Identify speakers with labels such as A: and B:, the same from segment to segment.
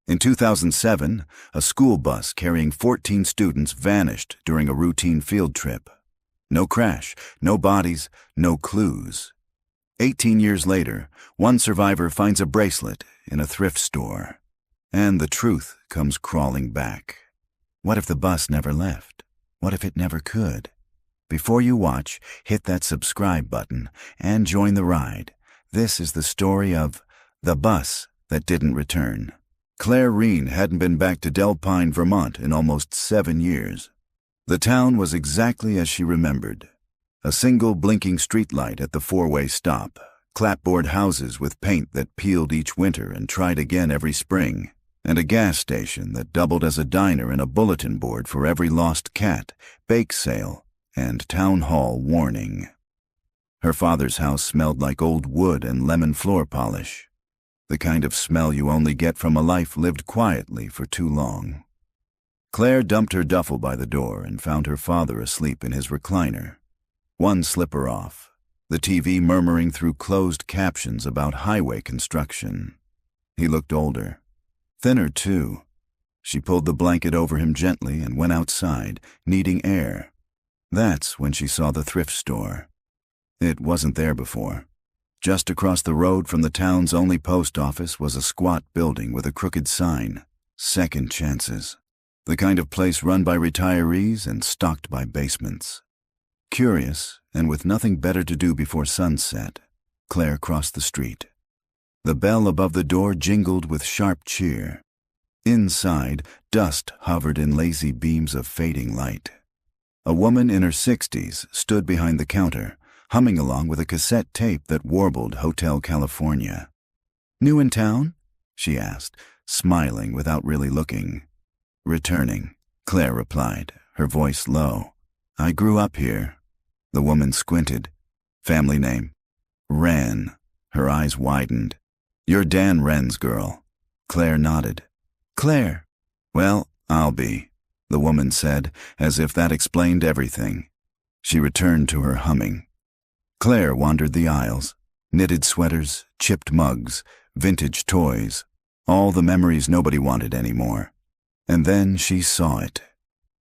A: In 2007, a school bus carrying 14 students vanished during a routine field trip. No crash, no bodies, no clues. 18 years later, one survivor finds a bracelet in a thrift store. And the truth comes crawling back. What if the bus never left? What if it never could? Before you watch, hit that subscribe button and join the ride. This is the story of The Bus That Didn't Return. Claire Reen hadn't been back to Del Pine, Vermont in almost 7 years. The town was exactly as she remembered. A single blinking streetlight at the four-way stop, clapboard houses with paint that peeled each winter and tried again every spring, and a gas station that doubled as a diner and a bulletin board for every lost cat, bake sale, and town hall warning. Her father's house smelled like old wood and lemon floor polish, the kind of smell you only get from a life lived quietly for too long. Claire dumped her duffel by the door and found her father asleep in his recliner, one slipper off, the TV murmuring through closed captions about highway construction. He looked older, thinner too. She pulled the blanket over him gently and went outside, needing air. That's when she saw the thrift store. It wasn't there before. Just across the road from the town's only post office was a squat building with a crooked sign, Second Chances, the kind of place run by retirees and stocked by basements. Curious, and with nothing better to do before sunset, Claire crossed the street. The bell above the door jingled with sharp cheer. Inside, dust hovered in lazy beams of fading light. A woman in her 60s stood behind the counter, humming along with a cassette tape that warbled Hotel California. "New in town?" she asked, smiling without really looking. "Returning," Claire replied, her voice low. "I grew up here." The woman squinted. "Family name?" "Wren." Her eyes widened. "You're Dan Wren's girl." Claire nodded. "Claire." "Well, I'll be," the woman said, as if that explained everything. She returned to her humming. Claire wandered the aisles. Knitted sweaters, chipped mugs, vintage toys, all the memories nobody wanted anymore. And then she saw it.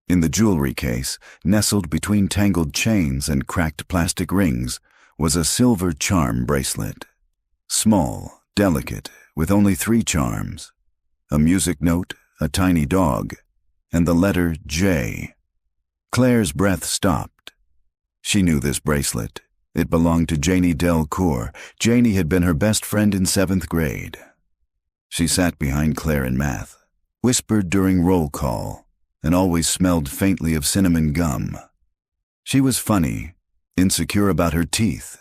A: In the jewelry case, nestled between tangled chains and cracked plastic rings, was a silver charm bracelet. Small, delicate, with only 3 charms. A music note, a tiny dog, and the letter J. Claire's breath stopped. She knew this bracelet. It belonged to Janie Delcourt. Janie had been her best friend in 7th grade. She sat behind Claire in math, whispered during roll call, and always smelled faintly of cinnamon gum. She was funny, insecure about her teeth,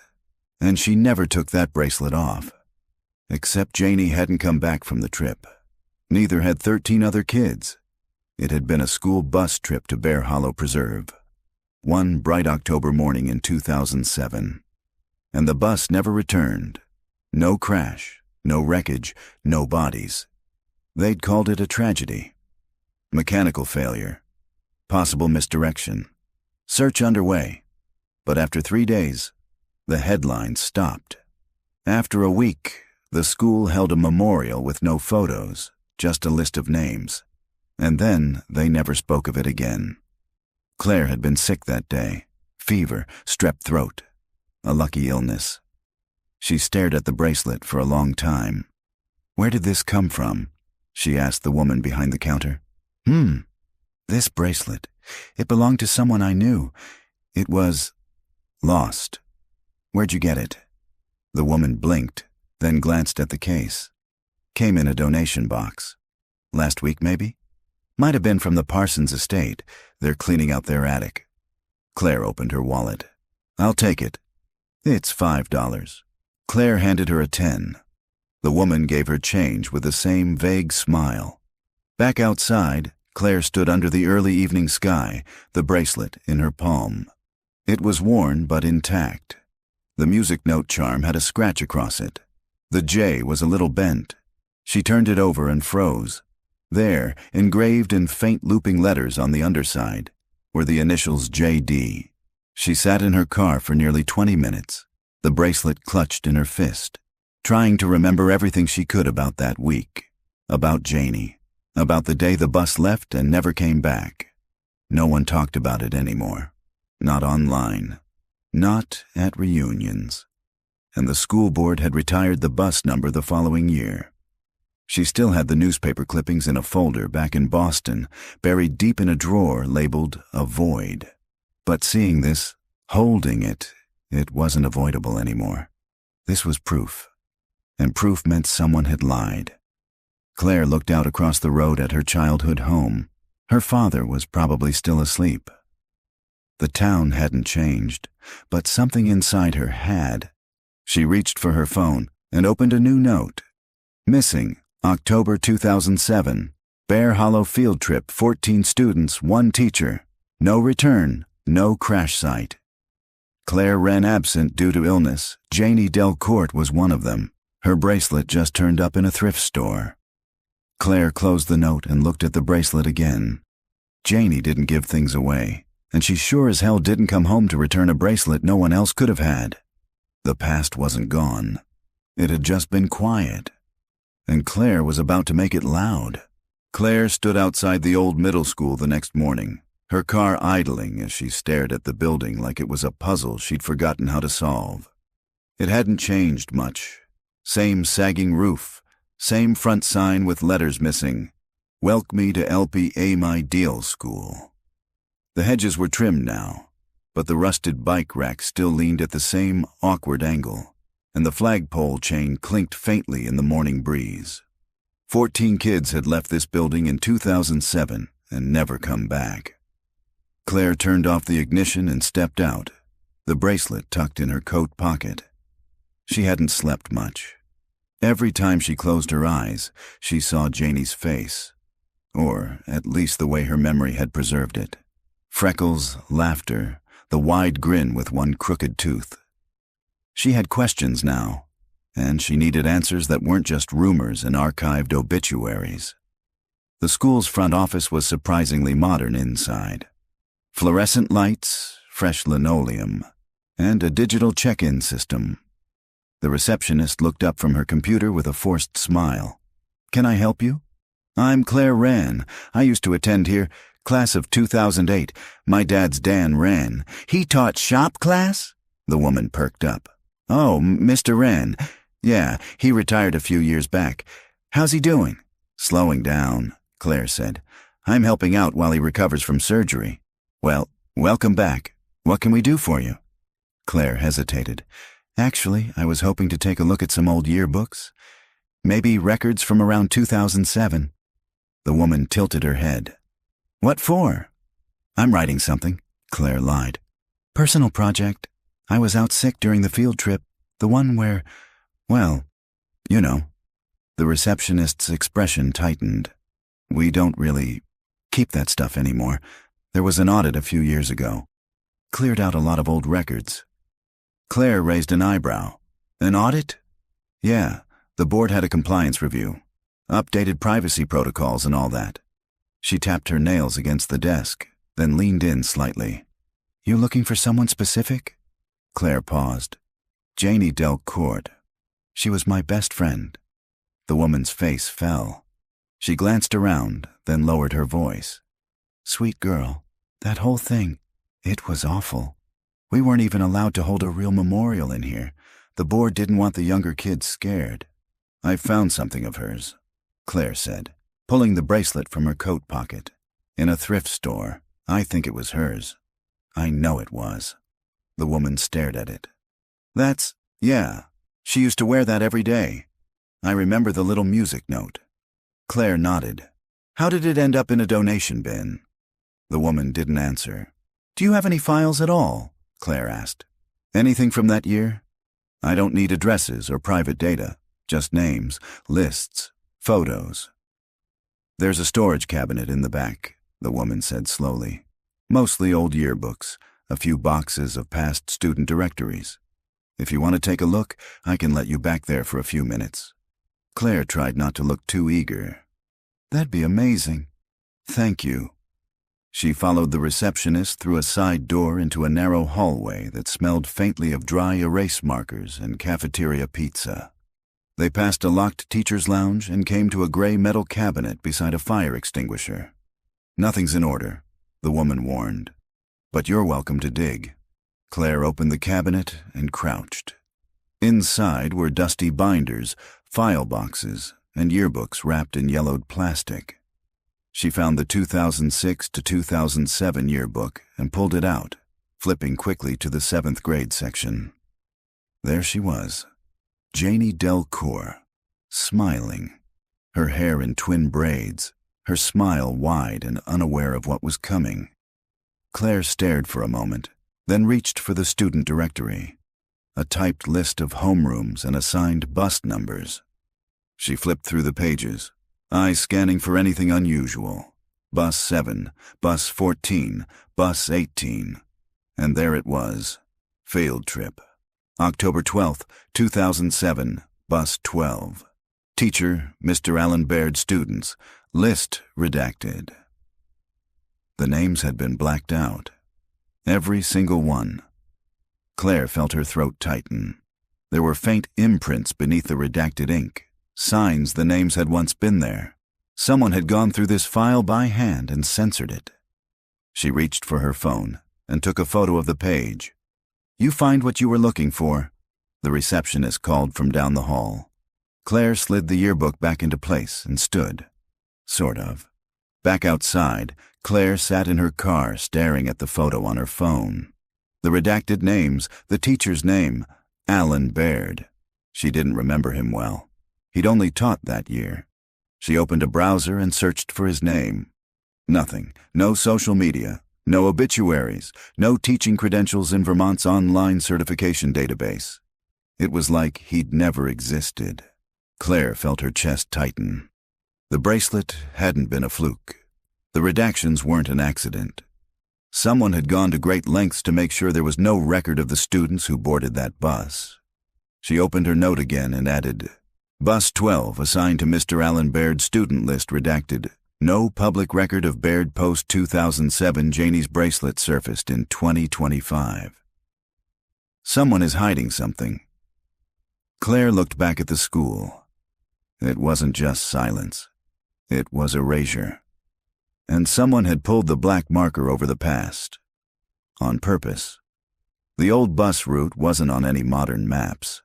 A: and she never took that bracelet off. Except Janie hadn't come back from the trip. Neither had 13 other kids. It had been a school bus trip to Bear Hollow Preserve. One bright October morning in 2007. And the bus never returned. No crash, no wreckage, no bodies. They'd called it a tragedy. Mechanical failure. Possible misdirection. Search underway. But after 3 days, the headlines stopped. After a week, the school held a memorial with no photos, just a list of names. And then they never spoke of it again. Claire had been sick that day. Fever, strep throat. A lucky illness. She stared at the bracelet for a long time. "Where did this come from?" she asked the woman behind the counter. This bracelet. It belonged to someone I knew. It was lost. Where'd you get it?" The woman blinked, then glanced at the case. "Came in a donation box. Last week, maybe? Might have been from the Parsons estate. They're cleaning out their attic." Claire opened her wallet. "I'll take it." "It's $5. Claire handed her a 10. The woman gave her change with the same vague smile. Back outside, Claire stood under the early evening sky, the bracelet in her palm. It was worn but intact. The music note charm had a scratch across it. The J was a little bent. She turned it over and froze. There, engraved in faint looping letters on the underside, were the initials JD. She sat in her car for nearly 20 minutes, the bracelet clutched in her fist, trying to remember everything she could about that week. About Janie. About the day the bus left and never came back. No one talked about it anymore. Not online. Not at reunions. And the school board had retired the bus number the following year. She still had the newspaper clippings in a folder back in Boston, buried deep in a drawer labeled Avoid. But seeing this, holding it, it wasn't avoidable anymore. This was proof. And proof meant someone had lied. Claire looked out across the road at her childhood home. Her father was probably still asleep. The town hadn't changed, but something inside her had. She reached for her phone and opened a new note. Missing, October 2007. Bear Hollow field trip, 14 students, 1 teacher. No return, no crash site. Claire ran absent due to illness. Janie Delcourt was one of them. Her bracelet just turned up in a thrift store. Claire closed the note and looked at the bracelet again. Janie didn't give things away, and she sure as hell didn't come home to return a bracelet no one else could have had. The past wasn't gone. It had just been quiet. And Claire was about to make it loud. Claire stood outside the old middle school the next morning, her car idling as she stared at the building like it was a puzzle she'd forgotten how to solve. It hadn't changed much. Same sagging roof, same front sign with letters missing. Welcome me to LPA My Deal School. The hedges were trimmed now, but the rusted bike rack still leaned at the same awkward angle, and the flagpole chain clinked faintly in the morning breeze. 14 kids had left this building in 2007 and never come back. Claire turned off the ignition and stepped out, the bracelet tucked in her coat pocket. She hadn't slept much. Every time she closed her eyes, she saw Janie's face, or at least the way her memory had preserved it. Freckles, laughter, the wide grin with one crooked tooth. She had questions now, and she needed answers that weren't just rumors and archived obituaries. The school's front office was surprisingly modern inside. Fluorescent lights, fresh linoleum, and a digital check-in system. The receptionist looked up from her computer with a forced smile. "Can I help you?" "I'm Claire Wran. I used to attend here, class of 2008. My dad's Dan Wran. He taught shop class?" The woman perked up. "Oh, Mr. Wran. Yeah, he retired a few years back. How's he doing?" "Slowing down," Claire said. "I'm helping out while he recovers from surgery." "Well, welcome back. What can we do for you?" Claire hesitated. "Actually, I was hoping to take a look at some old yearbooks. Maybe records from around 2007. The woman tilted her head. "What for?" "I'm writing something," Claire lied. "Personal project. I was out sick during the field trip, the one where, well, you know." The receptionist's expression tightened. "We don't really keep that stuff anymore. There was an audit a few years ago. Cleared out a lot of old records." Claire raised an eyebrow. "An audit?" "Yeah, the board had a compliance review. Updated privacy protocols and all that." She tapped her nails against the desk, then leaned in slightly. "You looking for someone specific?" Claire paused. "Janie Delcourt. She was my best friend." The woman's face fell. She glanced around, then lowered her voice. "Sweet girl, that whole thing, it was awful. We weren't even allowed to hold a real memorial in here. The board didn't want the younger kids scared." "I found something of hers," Claire said, pulling the bracelet from her coat pocket. "In a thrift store. I think it was hers. I know it was." The woman stared at it. Yeah, she used to wear that every day. I remember the little music note." Claire nodded. "How did it end up in a donation bin?" The woman didn't answer. "Do you have any files at all?" Claire asked. "Anything from that year? I don't need addresses or private data, just names, lists, photos." "There's a storage cabinet in the back," the woman said slowly. "Mostly old yearbooks, a few boxes of past student directories. If you want to take a look, I can let you back there for a few minutes." Claire tried not to look too eager. "That'd be amazing. Thank you." She followed the receptionist through a side door into a narrow hallway that smelled faintly of dry erase markers and cafeteria pizza. They passed a locked teacher's lounge and came to a gray metal cabinet beside a fire extinguisher. "Nothing's in order," the woman warned. "But you're welcome to dig." Claire opened the cabinet and crouched. Inside were dusty binders, file boxes, and yearbooks wrapped in yellowed plastic. She found the 2006 to 2007 yearbook and pulled it out, flipping quickly to the 7th grade section. There she was, Janie Delcourt, smiling, her hair in twin braids, her smile wide and unaware of what was coming. Claire stared for a moment, then reached for the student directory, a typed list of homerooms and assigned bus numbers. She flipped through the pages, eyes scanning for anything unusual. Bus 7, Bus 14, Bus 18. And there it was. Field trip. October 12th, 2007, Bus 12. Teacher, Mr. Alan Baird. Students. List redacted. The names had been blacked out. Every single one. Claire felt her throat tighten. There were faint imprints beneath the redacted ink, signs the names had once been there. Someone had gone through this file by hand and censored it. She reached for her phone and took a photo of the page. "You find what you were looking for," the receptionist called from down the hall. Claire slid the yearbook back into place and stood. Sort of. Back outside, Claire sat in her car staring at the photo on her phone. The redacted names, the teacher's name, Alan Baird. She didn't remember him well. He'd only taught that year. She opened a browser and searched for his name. Nothing. No social media. No obituaries. No teaching credentials in Vermont's online certification database. It was like he'd never existed. Claire felt her chest tighten. The bracelet hadn't been a fluke. The redactions weren't an accident. Someone had gone to great lengths to make sure there was no record of the students who boarded that bus. She opened her note again and added, "Bus 12 assigned to Mr. Alan Baird. Student list redacted. No public record of Baird post 2007. Janie's bracelet surfaced in 2025. Someone is hiding something." Claire looked back at the school. It wasn't just silence. It was erasure. And someone had pulled the black marker over the past. On purpose. The old bus route wasn't on any modern maps.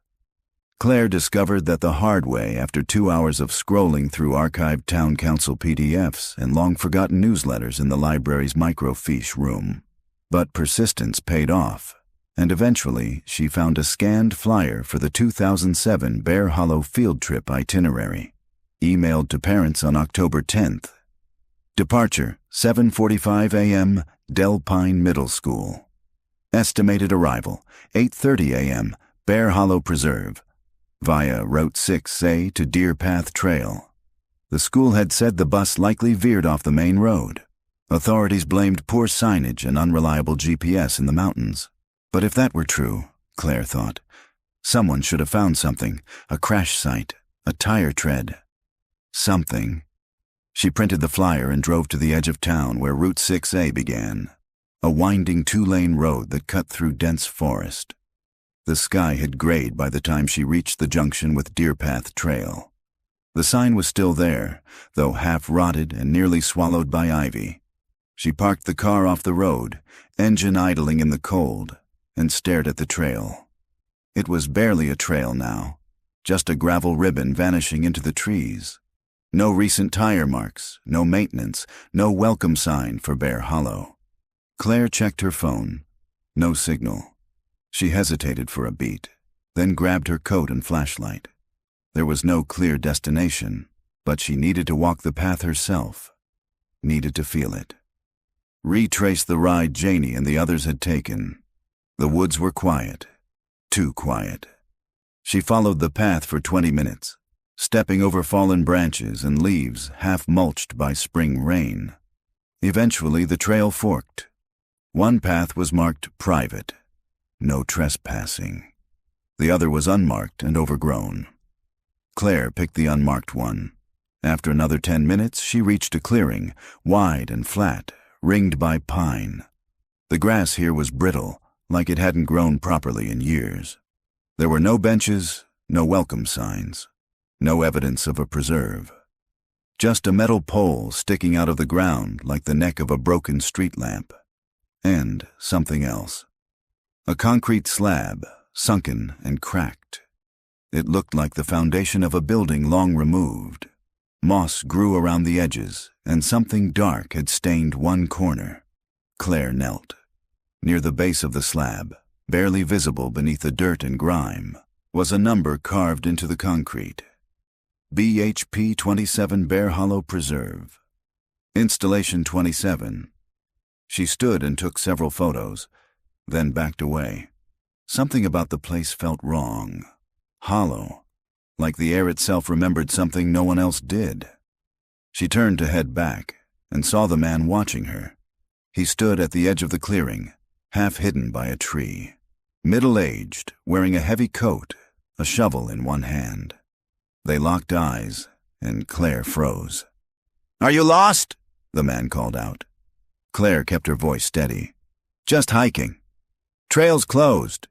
A: Claire discovered that the hard way after 2 hours of scrolling through archived town council PDFs and long-forgotten newsletters in the library's microfiche room. But persistence paid off, and eventually she found a scanned flyer for the 2007 Bear Hollow field trip itinerary, emailed to parents on October 10th. Departure, 7:45 a.m., Del Pine Middle School. Estimated arrival, 8:30 a.m., Bear Hollow Preserve, via Route 6A to Deer Path Trail. The school had said the bus likely veered off the main road. Authorities blamed poor signage and unreliable GPS in the mountains. But if that were true, Claire thought, someone should have found something, a crash site, a tire tread. Something. She printed the flyer and drove to the edge of town where Route 6A began, a winding 2-lane road that cut through dense forest. The sky had grayed by the time she reached the junction with Deer Path Trail. The sign was still there, though half-rotted and nearly swallowed by ivy. She parked the car off the road, engine idling in the cold, and stared at the trail. It was barely a trail now, just a gravel ribbon vanishing into the trees. No recent tire marks, no maintenance, no welcome sign for Bear Hollow. Claire checked her phone. No signal. She hesitated for a beat, then grabbed her coat and flashlight. There was no clear destination, but she needed to walk the path herself. Needed to feel it. Retrace the ride Janie and the others had taken. The woods were quiet. Too quiet. She followed the path for 20 minutes, stepping over fallen branches and leaves half-mulched by spring rain. Eventually, the trail forked. One path was marked private, no trespassing. The other was unmarked and overgrown. Claire picked the unmarked one. After another 10 minutes, she reached a clearing, wide and flat, ringed by pine. The grass here was brittle, like it hadn't grown properly in years. There were no benches, no welcome signs. No evidence of a preserve. Just a metal pole sticking out of the ground like the neck of a broken street lamp. And something else. A concrete slab, sunken and cracked. It looked like the foundation of a building long removed. Moss grew around the edges, and something dark had stained one corner. Claire knelt. Near the base of the slab, barely visible beneath the dirt and grime, was a number carved into the concrete. BHP 27 Bear Hollow Preserve. Installation 27. She stood and took several photos, then backed away. Something about the place felt wrong. Hollow, like the air itself remembered something no one else did. She turned to head back and saw the man watching her. He stood at the edge of the clearing, half hidden by a tree. Middle-aged, wearing a heavy coat, a shovel in one hand. They locked eyes, and Claire froze. "Are you lost?" the man called out. Claire kept her voice steady. "Just hiking. Trail's closed."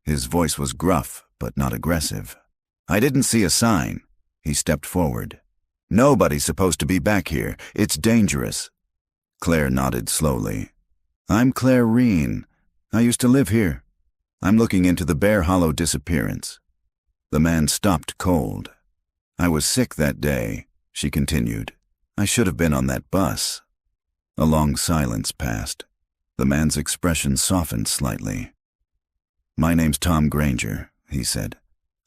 A: His voice was gruff, but not aggressive. "I didn't see a sign." He stepped forward. "Nobody's supposed to be back here. It's dangerous." Claire nodded slowly. "I'm Claire Reen. I used to live here. I'm looking into the Bear Hollow disappearance." The man stopped cold. "I was sick that day," she continued. "I should have been on that bus." A long silence passed. The man's expression softened slightly. "My name's Tom Granger," he said.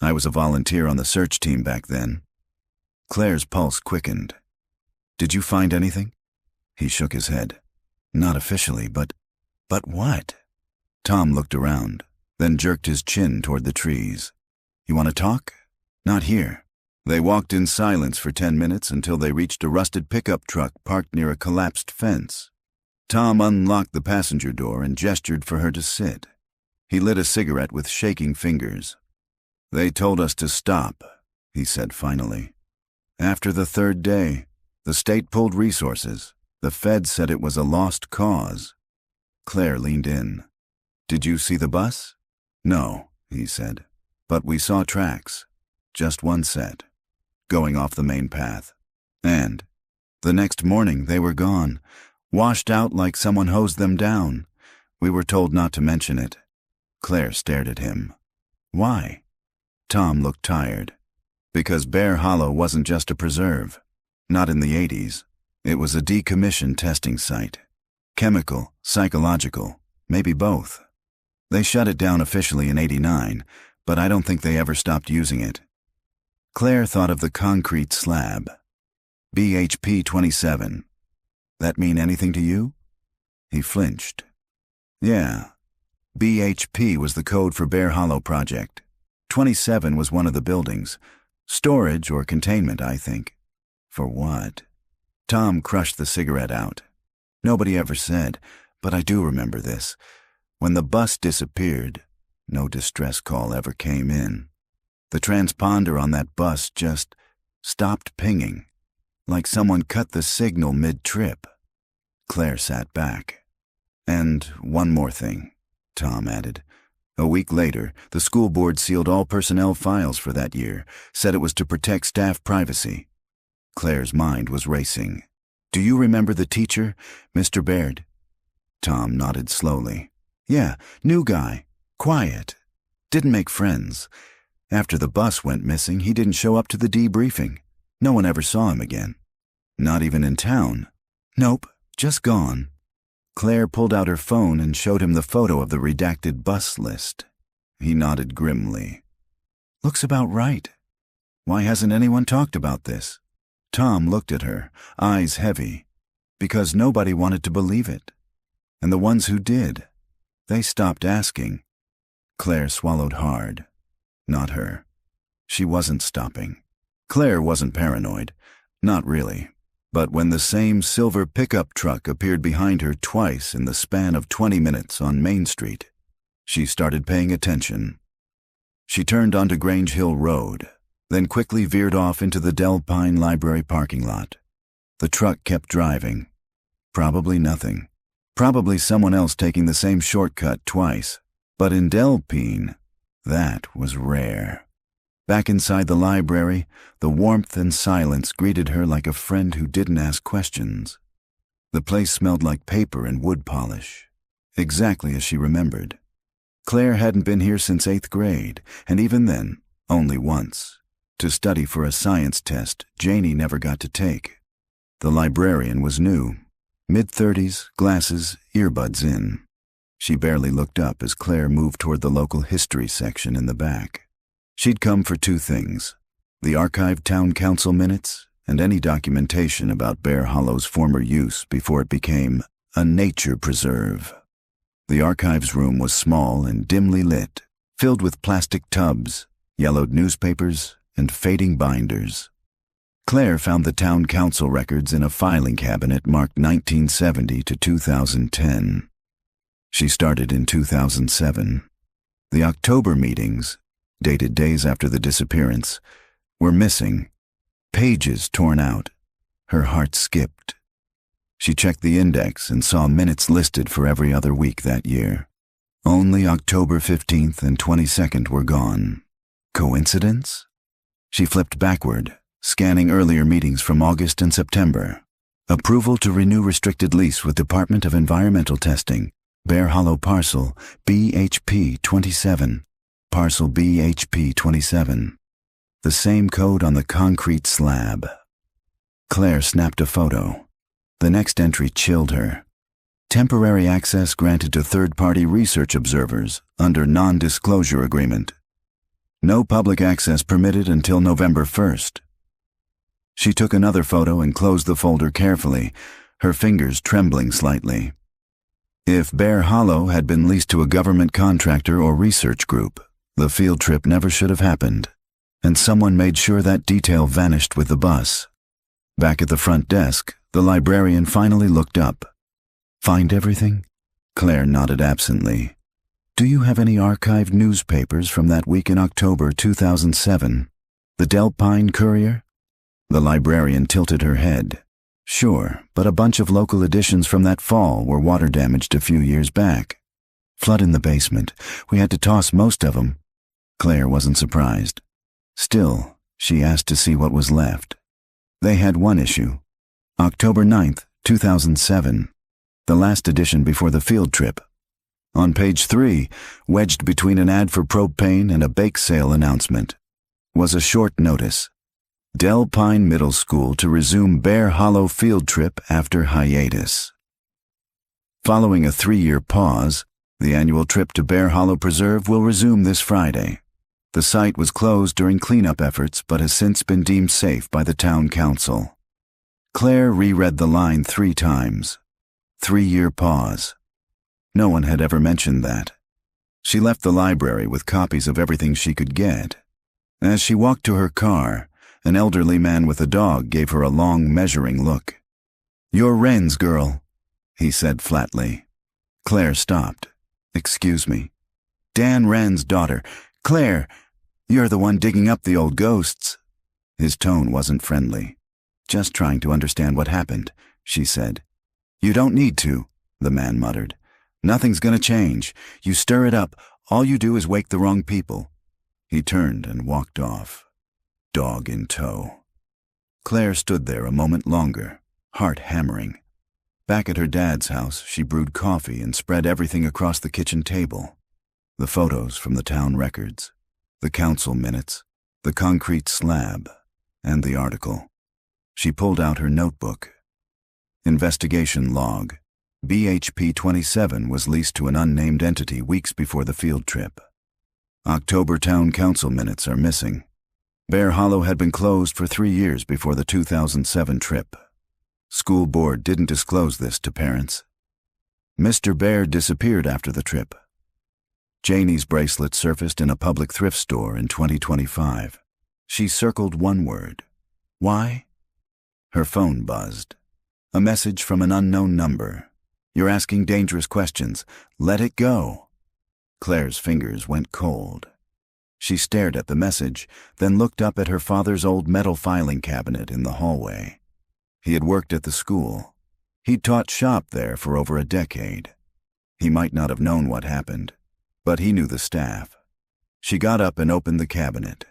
A: "I was a volunteer on the search team back then." Claire's pulse quickened. "Did you find anything?" He shook his head. "Not officially, but what?" Tom looked around, then jerked his chin toward the trees. "You want to talk?" "Not here." They walked in silence for 10 minutes until they reached a rusted pickup truck parked near a collapsed fence. Tom unlocked the passenger door and gestured for her to sit. He lit a cigarette with shaking fingers. "They told us to stop," he said finally. "After the third day, the state pulled resources. The feds said it was a lost cause." Claire leaned in. "Did you see the bus?" "No," he said. "But we saw tracks. Just one set. Going off the main path. And the next morning they were gone, washed out like someone hosed them down. We were told not to mention it." Claire stared at him. "Why?" Tom looked tired. "Because Bear Hollow wasn't just a preserve. Not in the 80s. It was a decommissioned testing site. Chemical, psychological, maybe both. They shut it down officially in '89, but I don't think they ever stopped using it." Claire thought of the concrete slab. BHP 27. "That mean anything to you?" He flinched. "Yeah. BHP was the code for Bear Hollow Project. 27 was one of the buildings. Storage or containment, I think." "For what?" Tom crushed the cigarette out. "Nobody ever said, but I do remember this. When the bus disappeared, no distress call ever came in. The transponder on that bus just stopped pinging, like someone cut the signal mid-trip." Claire sat back. "And one more thing," Tom added. "A week later, the school board sealed all personnel files for that year, said it was to protect staff privacy." Claire's mind was racing. "Do you remember the teacher, Mr. Baird?" Tom nodded slowly. "Yeah, new guy. Quiet. Didn't make friends. After the bus went missing, he didn't show up to the debriefing. No one ever saw him again." "Not even in town?" "Nope, just gone." Claire pulled out her phone and showed him the photo of the redacted bus list. He nodded grimly. "Looks about right. Why hasn't anyone talked about this?" Tom looked at her, eyes heavy. "Because nobody wanted to believe it. And the ones who did, they stopped asking." Claire swallowed hard. Not her. She wasn't stopping. Claire wasn't paranoid. Not really. But when the same silver pickup truck appeared behind her twice in the span of 20 minutes on Main Street, she started paying attention. She turned onto Grange Hill Road, then quickly veered off into the Del Pine Library parking lot. The truck kept driving. Probably nothing. Probably someone else taking the same shortcut twice. But in Del Pine, that was rare. Back inside the library, the warmth and silence greeted her like a friend who didn't ask questions. The place smelled like paper and wood polish, exactly as she remembered. Claire hadn't been here since 8th grade, and even then, only once, to study for a science test Janie never got to take. The librarian was new, mid-30s, glasses, earbuds in. She barely looked up as Claire moved toward the local history section in the back. She'd come for two things: the archived town council minutes and any documentation about Bear Hollow's former use before it became a nature preserve. The archives room was small and dimly lit, filled with plastic tubs, yellowed newspapers, and fading binders. Claire found the town council records in a filing cabinet marked 1970 to 2010. She started in 2007. The October meetings, dated days after the disappearance, were missing, pages torn out. Her heart skipped. She checked the index and saw minutes listed for every other week that year. Only October 15th and 22nd were gone. Coincidence? She flipped backward, scanning earlier meetings from August and September. Approval to renew restricted lease with Department of Environmental Testing, Bear Hollow Parcel BHP 27, Parcel BHP 27. The same code on the concrete slab. Claire snapped a photo. The next entry chilled her. Temporary access granted to third-party research observers under non-disclosure agreement. No public access permitted until November 1st. She took another photo and closed the folder carefully, her fingers trembling slightly. If Bear Hollow had been leased to a government contractor or research group, the field trip never should have happened, and someone made sure that detail vanished with the bus. Back at the front desk, the librarian finally looked up. "Find everything?" Claire nodded absently. "Do you have any archived newspapers from that week in October 2007? The Delpine Courier?" The librarian tilted her head. "Sure, but a bunch of local editions from that fall were water damaged a few years back. Flood in the basement. We had to toss most of them." Claire wasn't surprised. Still, she asked to see what was left. They had one issue. October 9th, 2007. The last edition before the field trip. On page 3, wedged between an ad for propane and a bake sale announcement, was a short notice. Delpine Middle School to resume Bear Hollow field trip after hiatus. Following a 3-year pause, the annual trip to Bear Hollow Preserve will resume this Friday. The site was closed during cleanup efforts but has since been deemed safe by the town council. Claire reread the line 3 times. 3-year pause. No one had ever mentioned that. She left the library with copies of everything she could get. As she walked to her car, an elderly man with a dog gave her a long, measuring look. "You're Wren's girl," he said flatly. Claire stopped. "Excuse me." "Dan Wren's daughter. Claire, you're the one digging up the old ghosts." His tone wasn't friendly. "Just trying to understand what happened," she said. "You don't need to," the man muttered. "Nothing's gonna change. You stir it up, all you do is wake the wrong people." He turned and walked off, dog in tow. Claire stood there a moment longer, heart hammering. Back at her dad's house, she brewed coffee and spread everything across the kitchen table. The photos from the town records, the council minutes, the concrete slab, and the article. She pulled out her notebook. Investigation log. BHP 27 was leased to an unnamed entity weeks before the field trip. October town council minutes are missing. Bear Hollow had been closed for 3 years before the 2007 trip. School board didn't disclose this to parents. Mr. Bear disappeared after the trip. Janie's bracelet surfaced in a public thrift store in 2025. She circled one word. Why? Her phone buzzed. A message from an unknown number. "You're asking dangerous questions. Let it go." Claire's fingers went cold. She stared at the message, then looked up at her father's old metal filing cabinet in the hallway. He had worked at the school. He'd taught shop there for over a decade. He might not have known what happened, but he knew the staff. She got up and opened the cabinet.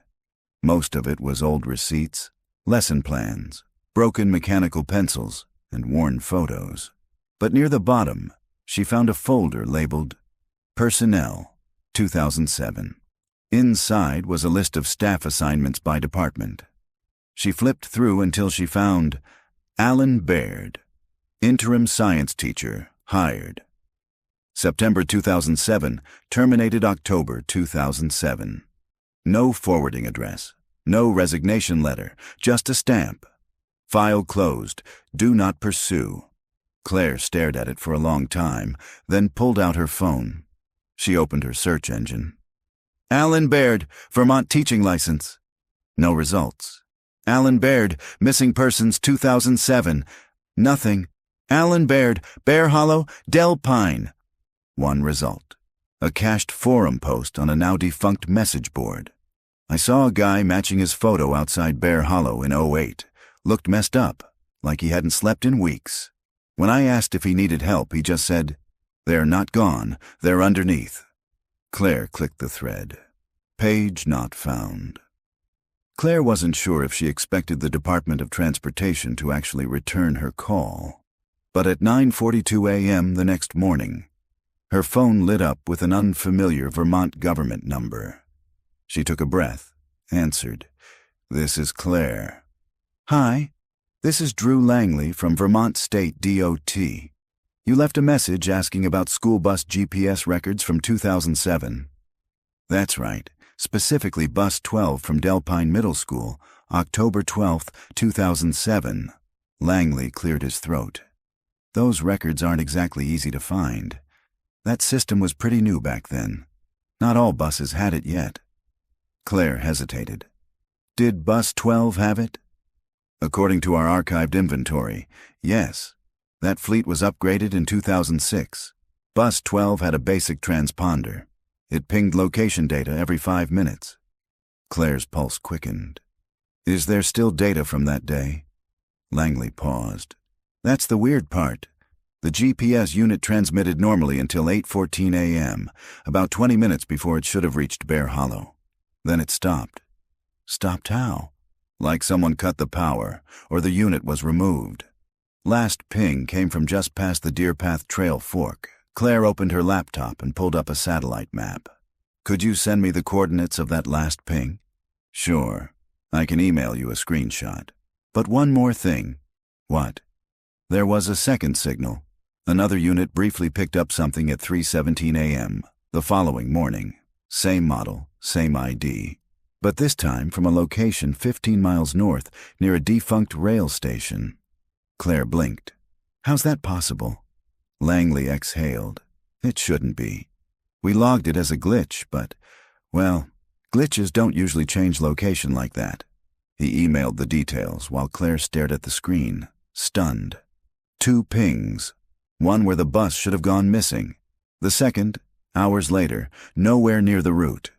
A: Most of it was old receipts, lesson plans, broken mechanical pencils, and worn photos. But near the bottom, she found a folder labeled Personnel, 2007. Inside was a list of staff assignments by department. She flipped through until she found Alan Baird, interim science teacher, hired. September 2007, terminated October 2007. No forwarding address, no resignation letter, just a stamp. File closed, do not pursue. Claire stared at it for a long time, then pulled out her phone. She opened her search engine. Alan Baird, Vermont teaching license. No results. Alan Baird, missing persons 2007. Nothing. Alan Baird, Bear Hollow, Del Pine. One result. A cached forum post on a now-defunct message board. I saw a guy matching his photo outside Bear Hollow in '08. Looked messed up, like he hadn't slept in weeks. When I asked if he needed help, he just said, "They're not gone, they're underneath." Claire clicked the thread. Page not found. Claire wasn't sure if she expected the Department of Transportation to actually return her call. But at 9:42 a.m. the next morning, her phone lit up with an unfamiliar Vermont government number. She took a breath, answered. "This is Claire." "Hi, this is Drew Langley from Vermont State DOT. You left a message asking about school bus GPS records from 2007. "That's right, specifically Bus 12 from Del Pine Middle School, October 12, 2007. Langley cleared his throat. "Those records aren't exactly easy to find. That system was pretty new back then. Not all buses had it yet." Claire hesitated. "Did Bus 12 have it?" "According to our archived inventory, yes. That fleet was upgraded in 2006. Bus 12 had a basic transponder. It pinged location data every 5 minutes." Claire's pulse quickened. "Is there still data from that day?" Langley paused. "That's the weird part. The GPS unit transmitted normally until 8:14 a.m., about 20 minutes before it should have reached Bear Hollow. Then it stopped." "Stopped how?" "Like someone cut the power, or the unit was removed. Last ping came from just past the Deer Path Trail fork." Claire opened her laptop and pulled up a satellite map. "Could you send me the coordinates of that last ping?" "Sure. I can email you a screenshot. But one more thing." "What?" "There was a second signal. Another unit briefly picked up something at 3:17 a.m. the following morning. Same model, same ID. But this time from a location 15 miles north near a defunct rail station." Claire blinked. "How's that possible?" Langley exhaled. "It shouldn't be. We logged it as a glitch, but, well, glitches don't usually change location like that." He emailed the details while Claire stared at the screen, stunned. 2 pings. One where the bus should have gone missing. The second, hours later, nowhere near the route.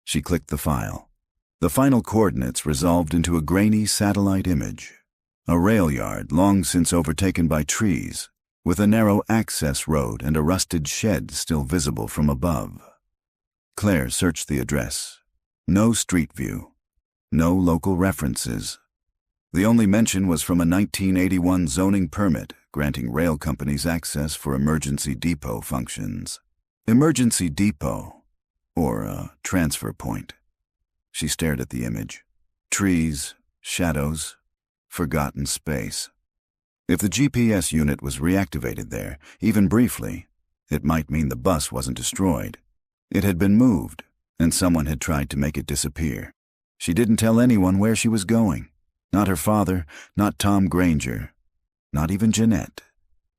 A: She clicked the file. The final coordinates resolved into a grainy satellite image. A rail yard long since overtaken by trees, with a narrow access road and a rusted shed still visible from above. Claire searched the address. No street view. No local references. The only mention was from a 1981 zoning permit granting rail companies access for emergency depot functions. Emergency depot, or a transfer point. She stared at the image. Trees, shadows, forgotten space. If the GPS unit was reactivated there, even briefly, it might mean the bus wasn't destroyed. It had been moved, and someone had tried to make it disappear. She didn't tell anyone where she was going. Not her father, not Tom Granger, not even Jeanette,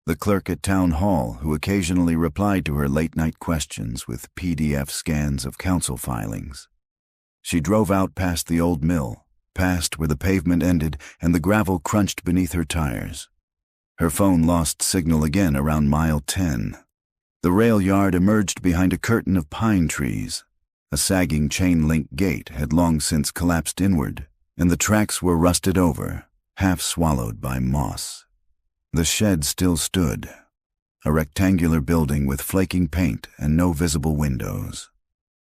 A: the clerk at town hall who occasionally replied to her late-night questions with PDF scans of council filings. She drove out past the old mill, past where the pavement ended and the gravel crunched beneath her tires. Her phone lost signal again around mile 10. The rail yard emerged behind a curtain of pine trees. A sagging chain-link gate had long since collapsed inward, and the tracks were rusted over, half swallowed by moss. The shed still stood, a rectangular building with flaking paint and no visible windows.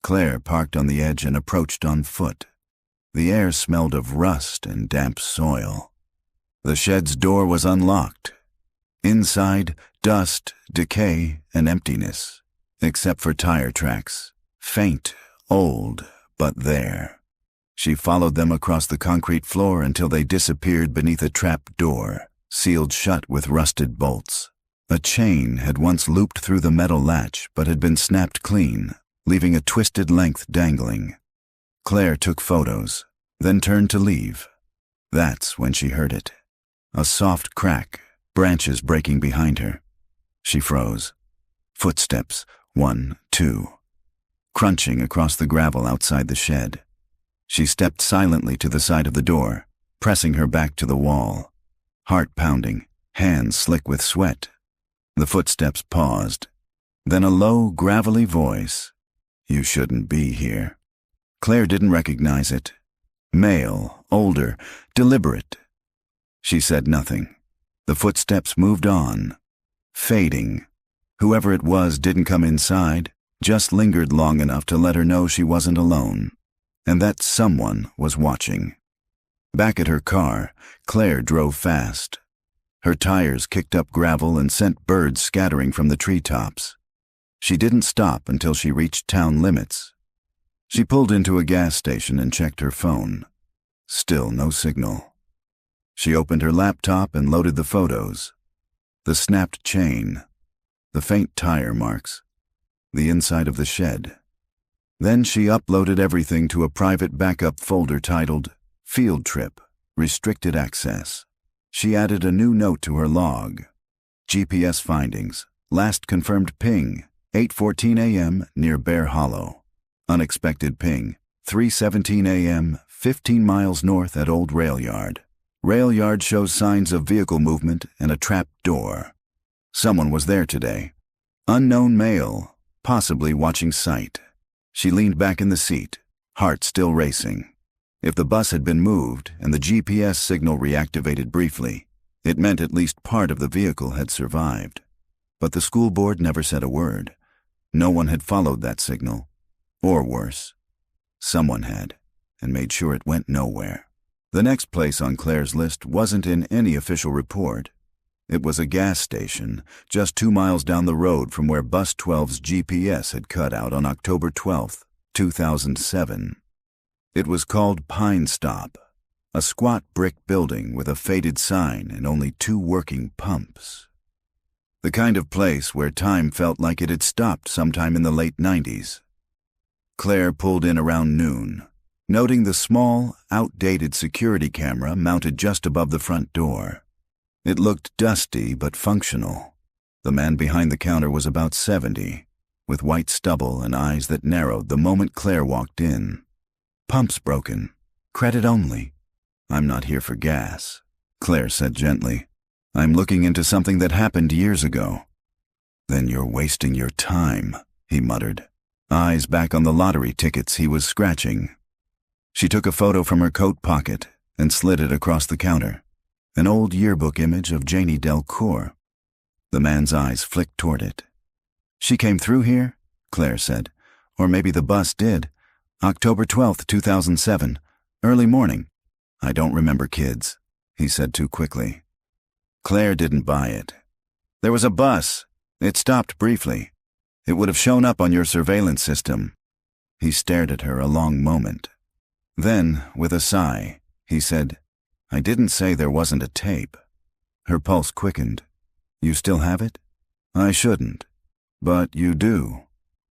A: Claire parked on the edge and approached on foot. The air smelled of rust and damp soil. The shed's door was unlocked. Inside, dust, decay, and emptiness, except for tire tracks, faint, old, but there. She followed them across the concrete floor until they disappeared beneath a trap door, sealed shut with rusted bolts. A chain had once looped through the metal latch but had been snapped clean, leaving a twisted length dangling. Claire took photos, then turned to leave. That's when she heard it. A soft crack, branches breaking behind her. She froze. Footsteps, 1, 2, crunching across the gravel outside the shed. She stepped silently to the side of the door, pressing her back to the wall. Heart pounding, hands slick with sweat. The footsteps paused. Then a low, gravelly voice. "You shouldn't be here." Claire didn't recognize it. Male, older, deliberate. She said nothing. The footsteps moved on, fading. Whoever it was didn't come inside, just lingered long enough to let her know she wasn't alone, and that someone was watching. Back at her car, Claire drove fast. Her tires kicked up gravel and sent birds scattering from the treetops. She didn't stop until she reached town limits. She pulled into a gas station and checked her phone. Still no signal. She opened her laptop and loaded the photos. The snapped chain, the faint tire marks, the inside of the shed. Then she uploaded everything to a private backup folder titled Field Trip, Restricted Access. She added a new note to her log. GPS findings, last confirmed ping, 8:14 a.m. near Bear Hollow. Unexpected ping, 3:17 a.m., 15 miles north at Old Rail Yard. Rail Yard shows signs of vehicle movement and a trap door. Someone was there today. Unknown male, possibly watching sight. She leaned back in the seat, heart still racing. If the bus had been moved and the GPS signal reactivated briefly, it meant at least part of the vehicle had survived. But the school board never said a word. No one had followed that signal. Or worse, someone had, and made sure it went nowhere. The next place on Claire's list wasn't in any official report. It was a gas station just 2 miles down the road from where Bus 12's GPS had cut out on October 12, 2007. It was called Pine Stop, a squat brick building with a faded sign and only 2 working pumps. The kind of place where time felt like it had stopped sometime in the late 90s. Claire pulled in around noon, noting the small, outdated security camera mounted just above the front door. It looked dusty but functional. The man behind the counter was about 70, with white stubble and eyes that narrowed the moment Claire walked in. "Pump's broken. Credit only." "I'm not here for gas," Claire said gently. "I'm looking into something that happened years ago." "Then you're wasting your time," he muttered, eyes back on the lottery tickets he was scratching. She took a photo from her coat pocket and slid it across the counter, an old yearbook image of Janie Delcourt. The man's eyes flicked toward it. "She came through here?" Claire said. "Or maybe the bus did. October 12th, 2007, early morning." "I don't remember kids," he said too quickly. Claire didn't buy it. "There was a bus. It stopped briefly. It would have shown up on your surveillance system." He stared at her a long moment. Then, with a sigh, he said, "I didn't say there wasn't a tape." Her pulse quickened. "You still have it?" "I shouldn't. But you do."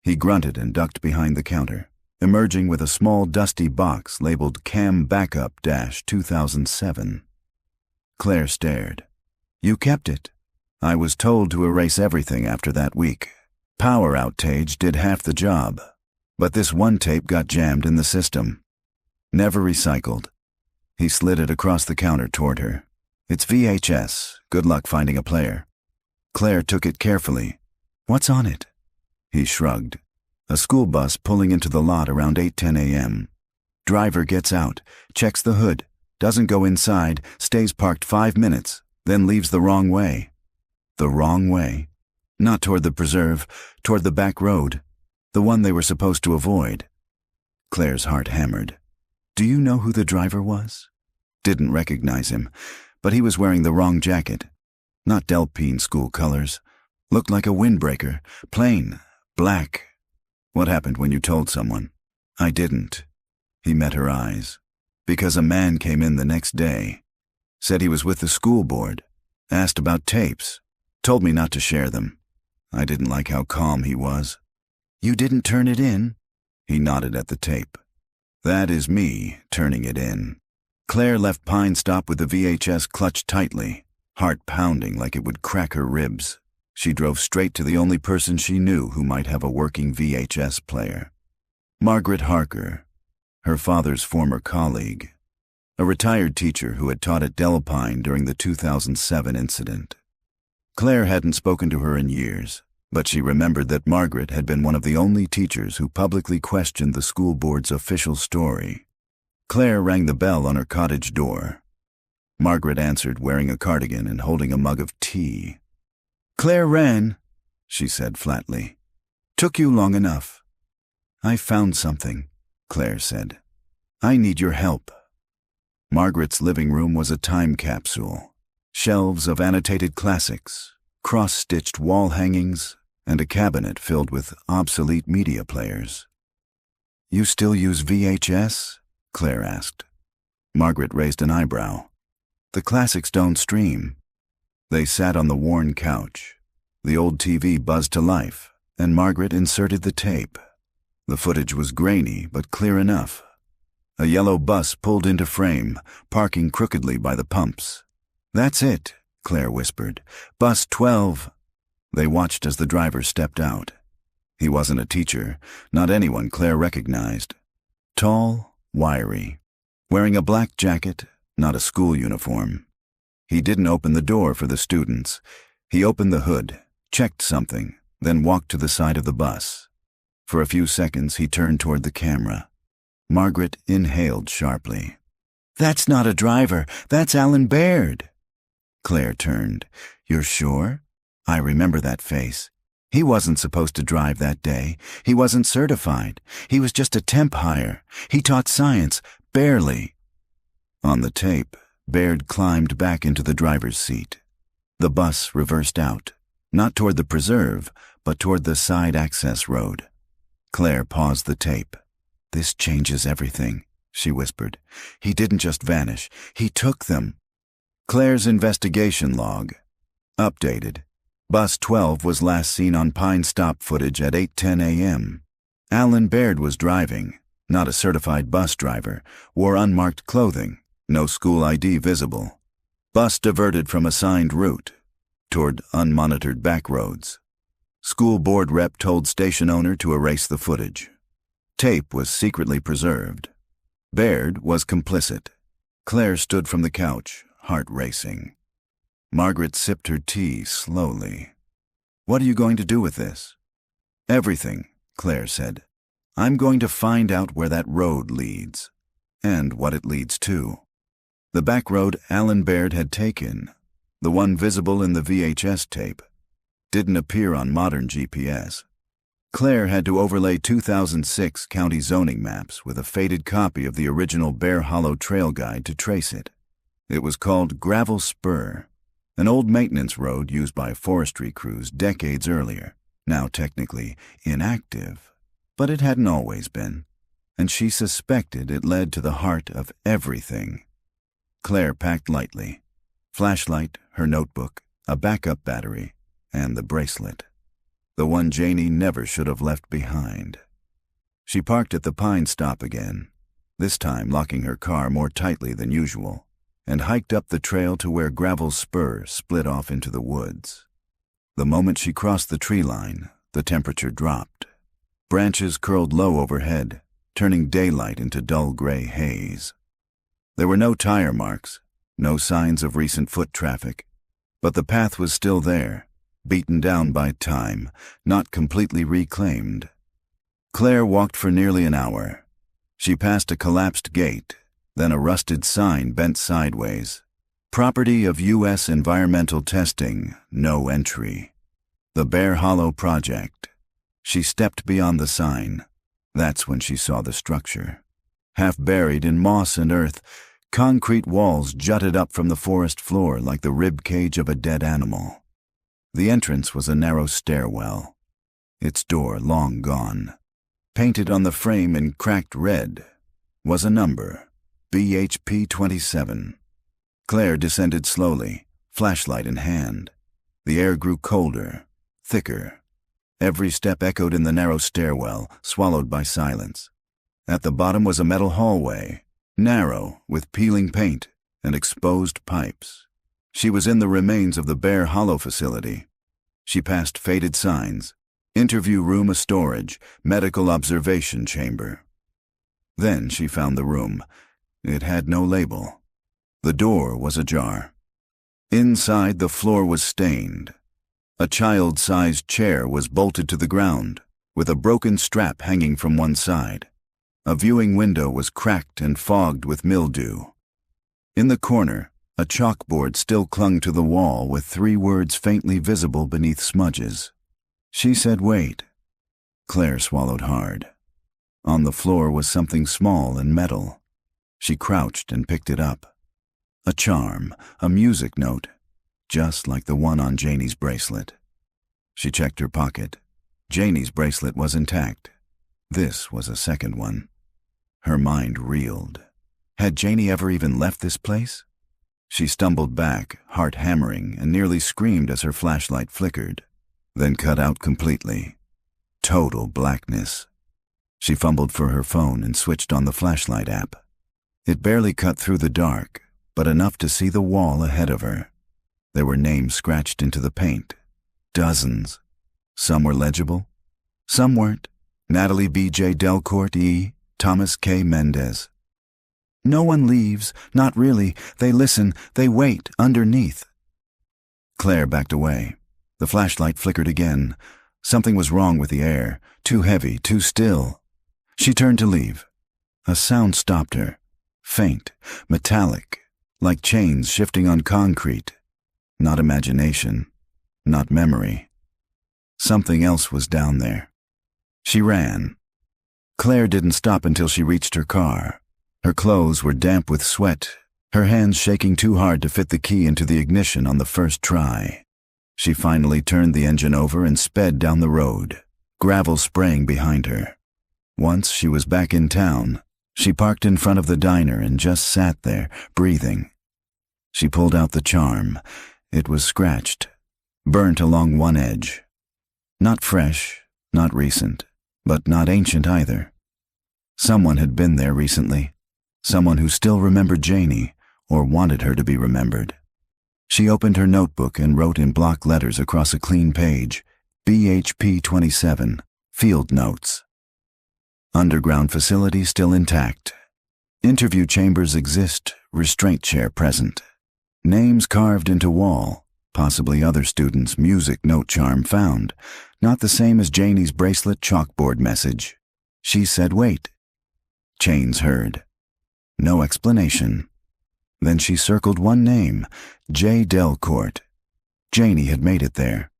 A: He grunted and ducked behind the counter, emerging with a small dusty box labeled Cam Backup-2007. Claire stared. "You kept it." "I was told to erase everything after that week. Power outage did half the job, but this one tape got jammed in the system. Never recycled." He slid it across the counter toward her. "It's VHS. Good luck finding a player." Claire took it carefully. "What's on it?" He shrugged. "A school bus pulling into the lot around 8:10 a.m. Driver gets out, checks the hood, doesn't go inside, stays parked 5 minutes, then leaves the wrong way." "The wrong way?" "Not toward the preserve, toward the back road, the one they were supposed to avoid." Claire's heart hammered. Do you know who the driver was? Didn't recognize him, but he was wearing the wrong jacket. Not Delpine school colors. Looked like a windbreaker. Plain. Black. What happened when you told someone? I didn't. He met her eyes. Because a man came in the next day. Said he was with the school board. Asked about tapes. Told me not to share them. I didn't like how calm he was. You didn't turn it in? He nodded at the tape. That is me turning it in. Claire left Pine Stop with the VHS clutched tightly, heart pounding like it would crack her ribs. She drove straight to the only person she knew who might have a working VHS player. Margaret Harker, her father's former colleague, a retired teacher who had taught at Delpine during the 2007 incident. Claire hadn't spoken to her in years, but she remembered that Margaret had been one of the only teachers who publicly questioned the school board's official story. Claire rang the bell on her cottage door. Margaret answered, wearing a cardigan and holding a mug of tea. Claire ran, she said flatly. Took you long enough. I found something, Claire said. I need your help. Margaret's living room was a time capsule. Shelves of annotated classics, cross-stitched wall hangings, and a cabinet filled with obsolete media players. You still use VHS? Claire asked. Margaret raised an eyebrow. The classics don't stream. They sat on the worn couch. The old TV buzzed to life, and Margaret inserted the tape. The footage was grainy but clear enough. A yellow bus pulled into frame, parking crookedly by the pumps. That's it, Claire whispered. Bus 12. They watched as the driver stepped out. He wasn't a teacher, not anyone Claire recognized. Tall, wiry, wearing a black jacket, not a school uniform. He didn't open the door for the students. He opened the hood, checked something, then walked to the side of the bus. For a few seconds he turned toward the camera. Margaret inhaled sharply. That's not a driver, that's Alan Baird. Claire turned. You're sure? I remember that face. He wasn't supposed to drive that day. He wasn't certified. He was just a temp hire. He taught science, barely. On the tape, Baird climbed back into the driver's seat. The bus reversed out, not toward the preserve, but toward the side access road. Claire paused the tape. This changes everything, she whispered. He didn't just vanish. He took them. Claire's investigation log. Updated. Bus 12 was last seen on Pine Stop footage at 8:10 a.m. Alan Baird was driving, not a certified bus driver, wore unmarked clothing, no school ID visible. Bus diverted from assigned route, toward unmonitored back roads. School board rep told station owner to erase the footage. Tape was secretly preserved. Baird was complicit. Claire stood from the couch, heart racing. Margaret sipped her tea slowly. What are you going to do with this? Everything, Claire said. I'm going to find out where that road leads, and what it leads to. The back road Alan Baird had taken, the one visible in the VHS tape, didn't appear on modern GPS. Claire had to overlay 2006 county zoning maps with a faded copy of the original Bear Hollow Trail Guide to trace it. It was called Gravel Spur, an old maintenance road used by forestry crews decades earlier, now technically inactive, but it hadn't always been, and she suspected it led to the heart of everything. Claire packed lightly. Flashlight, her notebook, a backup battery, and the bracelet. The one Janie never should have left behind. She parked at the Pine Stop again, this time locking her car more tightly than usual, and hiked up the trail to where Gravel Spur split off into the woods. The moment she crossed the tree line, the temperature dropped. Branches curled low overhead, turning daylight into dull gray haze. There were no tire marks, no signs of recent foot traffic, but the path was still there, beaten down by time, not completely reclaimed. Claire walked for nearly an hour. She passed a collapsed gate, then a rusted sign bent sideways. Property of U.S. Environmental Testing, no entry. The Bear Hollow Project. She stepped beyond the sign. That's when she saw the structure. Half buried in moss and earth, concrete walls jutted up from the forest floor like the rib cage of a dead animal. The entrance was a narrow stairwell, its door long gone. Painted on the frame in cracked red was a number, BHP 27. Claire descended slowly, flashlight in hand. The air grew colder, thicker. Every step echoed in the narrow stairwell, swallowed by silence. At the bottom was a metal hallway, narrow, with peeling paint and exposed pipes. She was in the remains of the Bear Hollow facility. She passed faded signs, interview room, a storage, medical observation chamber. Then she found the room. It had no label. The door was ajar. Inside, the floor was stained. A child-sized chair was bolted to the ground, with a broken strap hanging from one side. A viewing window was cracked and fogged with mildew. In the corner, a chalkboard still clung to the wall with 3 words faintly visible beneath smudges. She said, "Wait." Claire swallowed hard. On the floor was something small and metal. She crouched and picked it up. A charm, a music note, just like the one on Janie's bracelet. She checked her pocket. Janie's bracelet was intact. This was a second one. Her mind reeled. Had Janie ever even left this place? She stumbled back, heart hammering, and nearly screamed as her flashlight flickered, then cut out completely. Total blackness. She fumbled for her phone and switched on the flashlight app. It barely cut through the dark, but enough to see the wall ahead of her. There were names scratched into the paint. Dozens. Some were legible. Some weren't. Natalie B.J. Delcourt, E. Thomas K. Mendez. No one leaves, not really. They listen, they wait, underneath. Claire backed away. The flashlight flickered again. Something was wrong with the air. Too heavy, too still. She turned to leave. A sound stopped her. Faint, metallic, like chains shifting on concrete. Not imagination, not memory. Something else was down there. She ran. Claire didn't stop until she reached her car. Her clothes were damp with sweat, her hands shaking too hard to fit the key into the ignition on the first try. She finally turned the engine over and sped down the road, gravel spraying behind her. Once she was back in town, she parked in front of the diner and just sat there, breathing. She pulled out the charm. It was scratched, burnt along one edge. Not fresh, not recent, but not ancient either. Someone had been there recently. Someone who still remembered Janie, or wanted her to be remembered. She opened her notebook and wrote in block letters across a clean page, BHP 27, Field Notes. Underground facility still intact. Interview chambers exist, restraint chair present. Names carved into wall, possibly other students' music note charm found, not the same as Janie's bracelet chalkboard message. She said, "Wait." Chains heard. No explanation. Then she circled one name, J. Delcourt. Janie had made it there.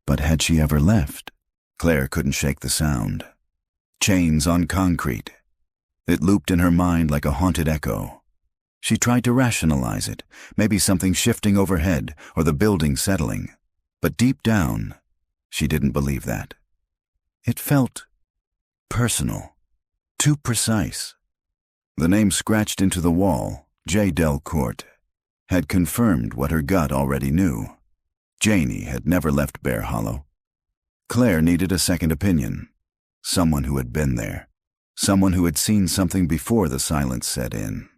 A: But had she ever left? Claire couldn't shake the sound. Chains on concrete. It looped in her mind like a haunted echo. She tried to rationalize it, maybe something shifting overhead or the building settling. But deep down, she didn't believe that. It felt personal, too precise. The name scratched into the wall, J. Delcourt, had confirmed what her gut already knew. Janie had never left Bear Hollow. Claire needed a second opinion. Someone who had been there. Someone who had seen something before the silence set in.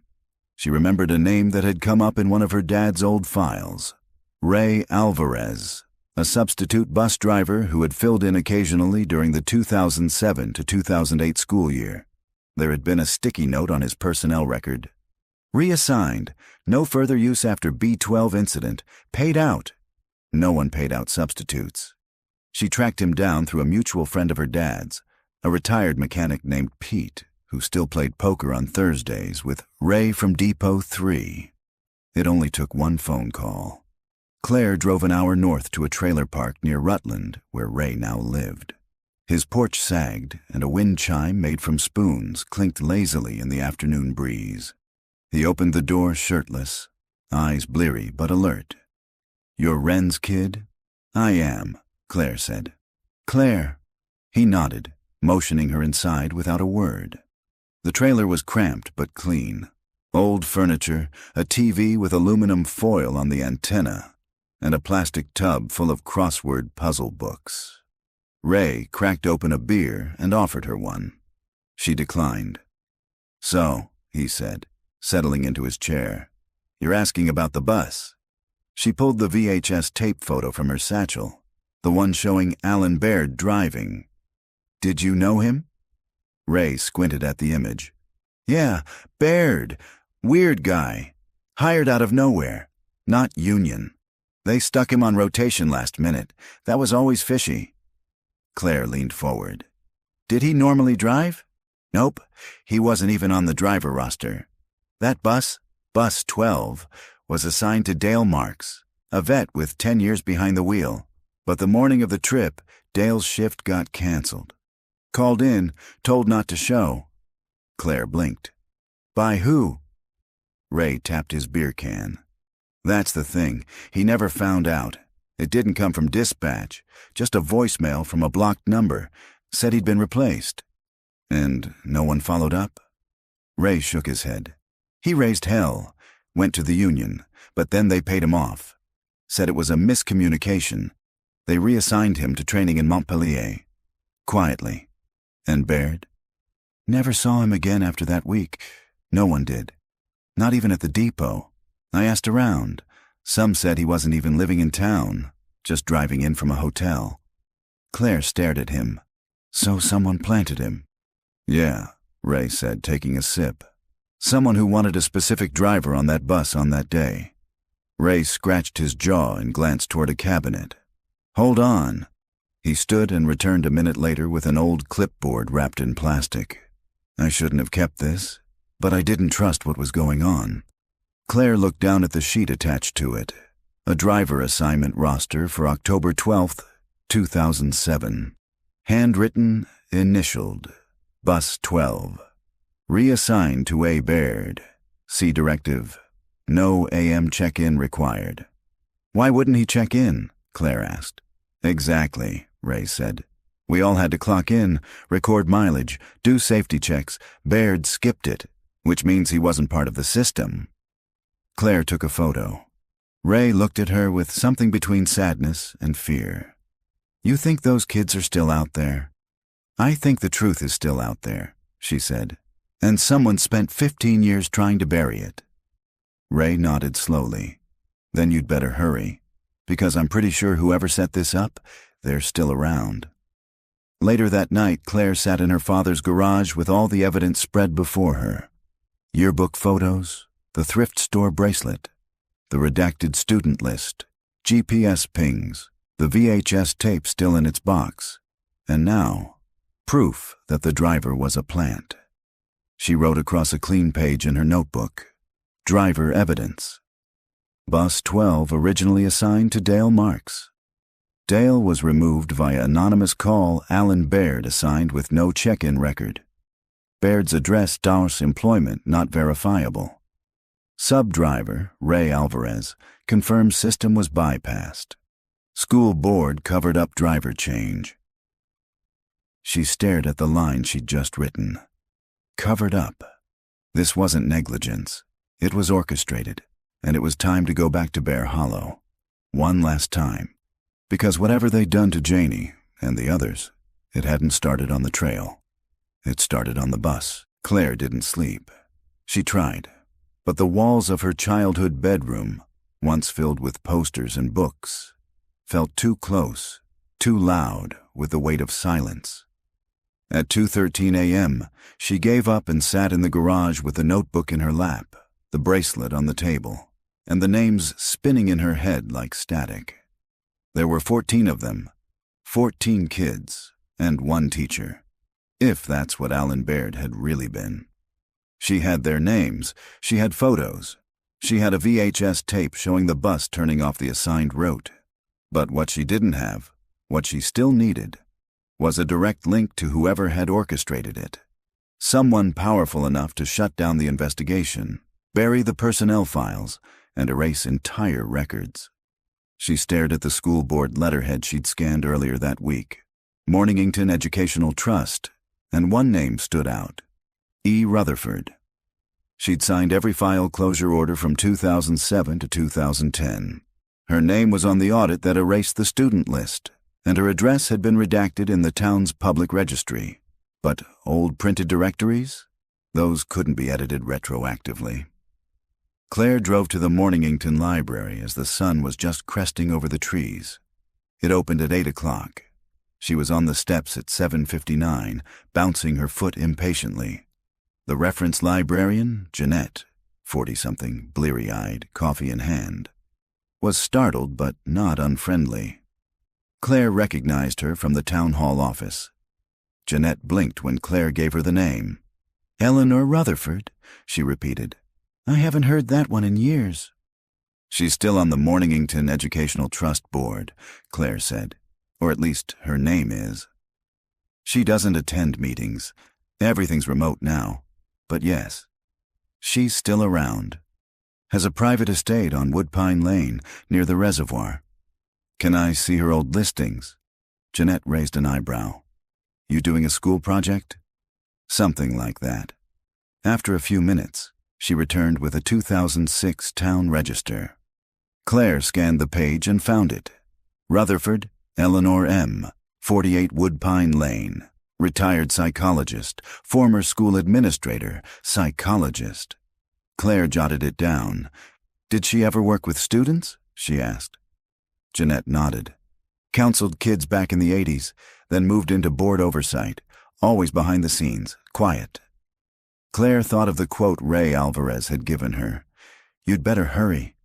A: She remembered a name that had come up in one of her dad's old files. Ray Alvarez, a substitute bus driver who had filled in occasionally during the 2007 to 2008 school year. There had been a sticky note on his personnel record. Reassigned, no further use after B12 incident, paid out. No one paid out substitutes. She tracked him down through a mutual friend of her dad's, a retired mechanic named Pete, who still played poker on Thursdays with Ray from Depot 3. It only took one phone call. Claire drove an hour north to a trailer park near Rutland, where Ray now lived. His porch sagged, and a wind chime made from spoons clinked lazily in the afternoon breeze. He opened the door shirtless, eyes bleary but alert. "You're Wren's kid?" "I am," Claire said. "Claire." He nodded, motioning her inside without a word. The trailer was cramped but clean. Old furniture, a TV with aluminum foil on the antenna, and a plastic tub full of crossword puzzle books. Ray cracked open a beer and offered her one. She declined. "So," he said, settling into his chair, "you're asking about the bus." She pulled the VHS tape photo from her satchel, the one showing Alan Baird driving. "Did you know him?" Ray squinted at the image. "Yeah, Baird. Weird guy. Hired out of nowhere. Not union. They stuck him on rotation last minute. That was always fishy." Claire leaned forward. "Did he normally drive?" "Nope. He wasn't even on the driver roster. That bus, Bus 12, was assigned to Dale Marks, a vet with 10 years behind the wheel. But the morning of the trip, Dale's shift got canceled. Called in, told not to show." Claire blinked. "By who?" Ray tapped his beer can. "That's the thing. He never found out. It didn't come from dispatch, just a voicemail from a blocked number. Said he'd been replaced." "And no one followed up?" Ray shook his head. "He raised hell, went to the union, but then they paid him off. Said it was a miscommunication. They reassigned him to training in Montpellier. Quietly." "And Baird?" "Never saw him again after that week. No one did. Not even at the depot. I asked around. Some said he wasn't even living in town, just driving in from a hotel." Claire stared at him. "So someone planted him?" "Yeah," Ray said, taking a sip. "Someone who wanted a specific driver on that bus on that day." Ray scratched his jaw and glanced toward a cabinet. "Hold on." He stood and returned a minute later with an old clipboard wrapped in plastic. "I shouldn't have kept this, but I didn't trust what was going on." Claire looked down at the sheet attached to it, a driver assignment roster for October 12th, 2007. Handwritten, initialed, Bus 12. Reassigned to A. Baird. See directive. No AM check-in required. "Why wouldn't he check in?" Claire asked. "Exactly," Ray said. "We all had to clock in, record mileage, do safety checks. Baird skipped it, which means he wasn't part of the system." Claire took a photo. Ray looked at her with something between sadness and fear. "You think those kids are still out there?" "I think the truth is still out there," she said. "And someone spent 15 years trying to bury it." Ray nodded slowly. "Then you'd better hurry, because I'm pretty sure whoever set this up, they're still around." Later that night, Claire sat in her father's garage with all the evidence spread before her. Yearbook photos, the thrift store bracelet, the redacted student list, GPS pings, the VHS tape still in its box, and now, proof that the driver was a plant. She wrote across a clean page in her notebook, "Driver evidence. Bus 12 originally assigned to Dale Marks. Dale was removed via anonymous call Alan Baird assigned with no check-in record. Baird's address DOS employment not verifiable. Sub-driver, Ray Alvarez, confirmed system was bypassed. School board covered up driver change." She stared at the line she'd just written. Covered up. This wasn't negligence. It was orchestrated, and it was time to go back to Bear Hollow. One last time. Because whatever they'd done to Janie and the others, it hadn't started on the trail. It started on the bus. Claire didn't sleep. She tried, but the walls of her childhood bedroom, once filled with posters and books, felt too close, too loud with the weight of silence. At 2:13 a.m., she gave up and sat in the garage with the notebook in her lap, the bracelet on the table, and the names spinning in her head like static. There were 14 of them, 14 kids, and one teacher, if that's what Alan Baird had really been. She had their names, she had photos, she had a VHS tape showing the bus turning off the assigned route. But what she didn't have, what she still needed, was a direct link to whoever had orchestrated it. Someone powerful enough to shut down the investigation, bury the personnel files, and erase entire records. She stared at the school board letterhead she'd scanned earlier that week. Mornington Educational Trust, and one name stood out. E. Rutherford. She'd signed every file closure order from 2007 to 2010. Her name was on the audit that erased the student list, and her address had been redacted in the town's public registry. But old printed directories? Those couldn't be edited retroactively. Claire drove to the Mornington Library as the sun was just cresting over the trees. It opened at 8 o'clock. She was on the steps at 7:59, bouncing her foot impatiently. The reference librarian, Jeanette, 40-something, bleary-eyed, coffee in hand, was startled but not unfriendly. Claire recognized her from the town hall office. Jeanette blinked when Claire gave her the name. "Eleanor Rutherford," she repeated. "I haven't heard that one in years." "She's still on the Mornington Educational Trust Board," Claire said. "Or at least her name is. She doesn't attend meetings. Everything's remote now. But yes, she's still around. Has a private estate on Woodpine Lane, near the reservoir. Can I see her old listings?" Jeanette raised an eyebrow. "You doing a school project?" "Something like that." After a few minutes, she returned with a 2006 town register. Claire scanned the page and found it. Rutherford, Eleanor M., 48 Woodpine Lane. Retired psychologist, former school administrator, psychologist. Claire jotted it down. "Did she ever work with students?" she asked. Jeanette nodded. "Counseled kids back in the 80s, then moved into board oversight, always behind the scenes, quiet." Claire thought of the quote Ray Alvarez had given her. "You'd better hurry.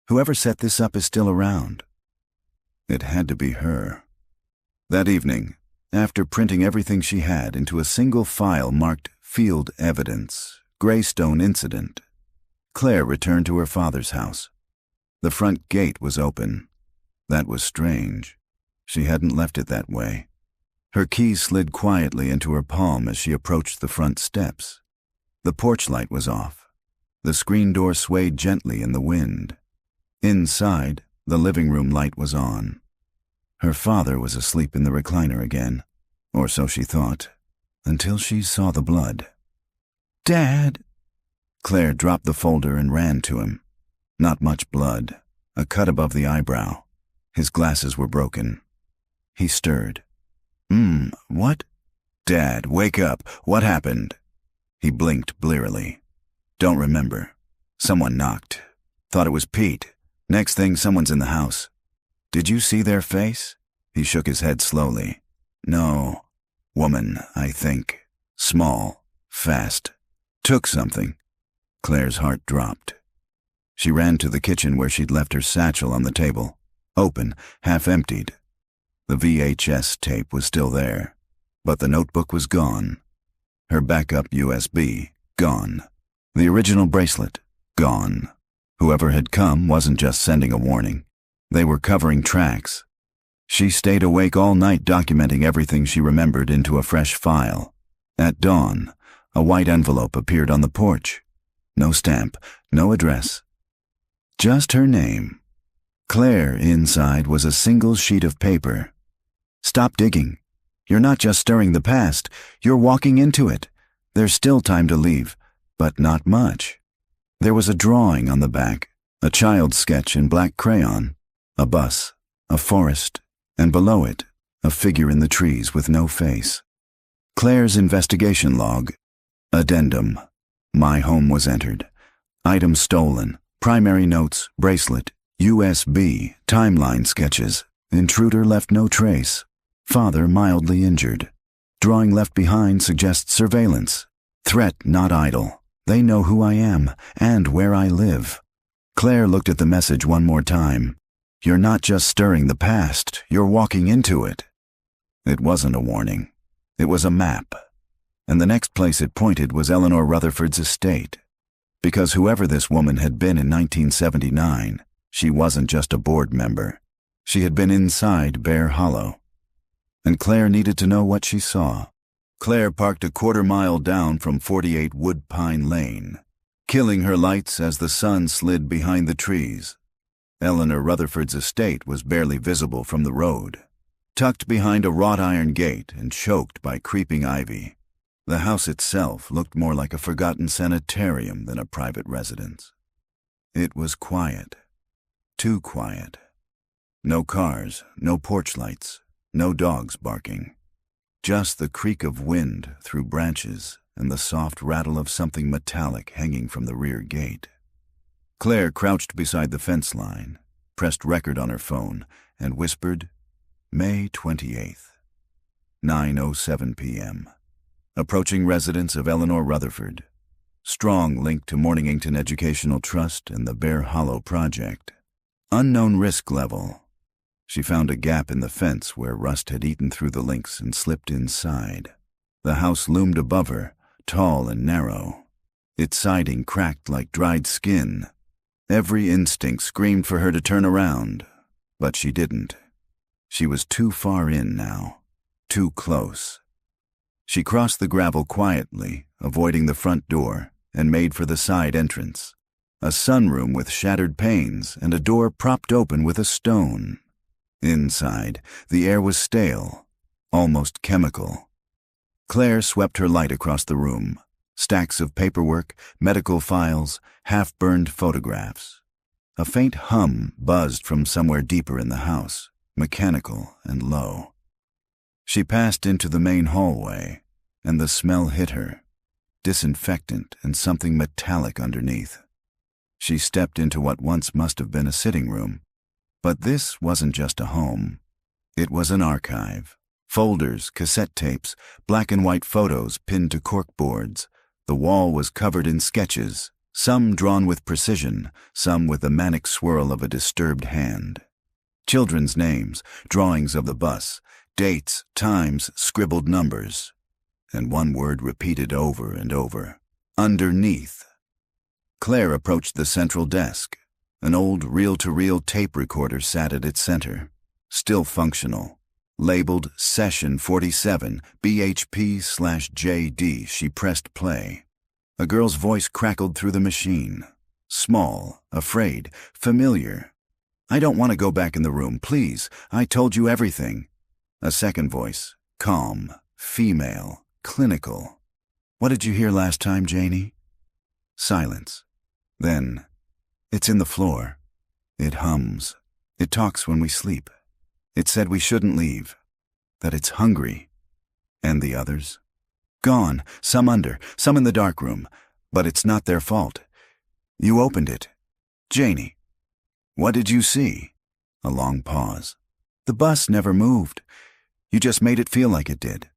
A: Whoever set this up is still around." It had to be her. That evening, after printing everything she had into a single file marked Field Evidence, Greystone Incident, Claire returned to her father's house. The front gate was open. That was strange. She hadn't left it that way. Her keys slid quietly into her palm as she approached the front steps. The porch light was off. The screen door swayed gently in the wind. Inside, the living room light was on. Her father was asleep in the recliner again, or so she thought, until she saw the blood. "Dad!" Claire dropped the folder and ran to him. Not much blood, a cut above the eyebrow. His glasses were broken. He stirred. What?" "Dad, wake up. What happened?" He blinked blearily. "Don't remember. Someone knocked. Thought it was Pete. Next thing, someone's in the house. Did you see their face?" He shook his head slowly. "No. Woman, I think. Small. Fast. Took something." Claire's heart dropped. She ran to the kitchen where she'd left her satchel on the table. Open, half emptied. The VHS tape was still there, but the notebook was gone. Her backup USB, gone. The original bracelet, gone. Whoever had come wasn't just sending a warning. They were covering tracks. She stayed awake all night documenting everything she remembered into a fresh file. At dawn, a white envelope appeared on the porch. No stamp, no address. Just her name. Claire inside was a single sheet of paper. "Stop digging. You're not just stirring the past, you're walking into it. There's still time to leave, but not much." There was a drawing on the back, a child's sketch in black crayon, a bus, a forest, and below it, a figure in the trees with no face. Claire's investigation log. Addendum. My home was entered. Item stolen. Primary notes, bracelet, USB, timeline sketches. Intruder left no trace. Father mildly injured. Drawing left behind suggests surveillance. Threat not idle. They know who I am and where I live. Claire looked at the message one more time. You're not just stirring the past, you're walking into it. It wasn't a warning. It was a map. And the next place it pointed was Eleanor Rutherford's estate. Because whoever this woman had been in 1979, she wasn't just a board member. She had been inside Bear Hollow. and Claire needed to know what she saw. Claire parked a quarter-mile down from 48 Woodpine Lane, killing her lights as the sun slid behind the trees. Eleanor Rutherford's estate was barely visible from the road, tucked behind a wrought iron gate and choked by creeping ivy. The house itself looked more like a forgotten sanitarium than a private residence. It was quiet. Too quiet. No cars, no porch lights, no dogs barking. Just the creak of wind through branches and the soft rattle of something metallic hanging from the rear gate. Claire crouched beside the fence line, pressed record on her phone, and whispered, May 28th, 9:07 p.m. Approaching residence of Eleanor Rutherford. Strong link to Mornington Educational Trust and the Bear Hollow Project. Unknown risk level. She found a gap in the fence where rust had eaten through the links and slipped inside. The house loomed above her, tall and narrow. Its siding cracked like dried skin. Every instinct screamed for her to turn around, but she didn't. She was too far in now, too close. She crossed the gravel quietly, avoiding the front door, and made for the side entrance. A sunroom with shattered panes and a door propped open with a stone. Inside, the air was stale, almost chemical. Claire swept her light across the room. Stacks of paperwork, medical files, half-burned photographs. A faint hum buzzed from somewhere deeper in the house, mechanical and low. She passed into the main hallway, and the smell hit her, disinfectant and something metallic underneath. She stepped into what once must have been a sitting room. But this wasn't just a home. It was an archive. Folders, cassette tapes, black and white photos pinned to corkboards. The wall was covered in sketches, some drawn with precision, some with the manic swirl of a disturbed hand. Children's names, drawings of the bus, dates, times, scribbled numbers. And one word repeated over and over. Underneath. Claire approached the central desk. An old reel-to-reel tape recorder sat at its center, still functional. Labeled Session 47, BHP/JD, she pressed play. A girl's voice crackled through the machine. Small, afraid, familiar. I don't want to go back in the room, please. I told you everything. A second voice, calm, female, clinical. What did you hear last time, Janie? Silence. Then, it's in the floor. It hums. It talks when we sleep. It said we shouldn't leave. That it's hungry. And the others? Gone. Some under. Some in the dark room. But it's not their fault. You opened it. Janie. What did you see? A long pause. The bus never moved. You just made it feel like it did.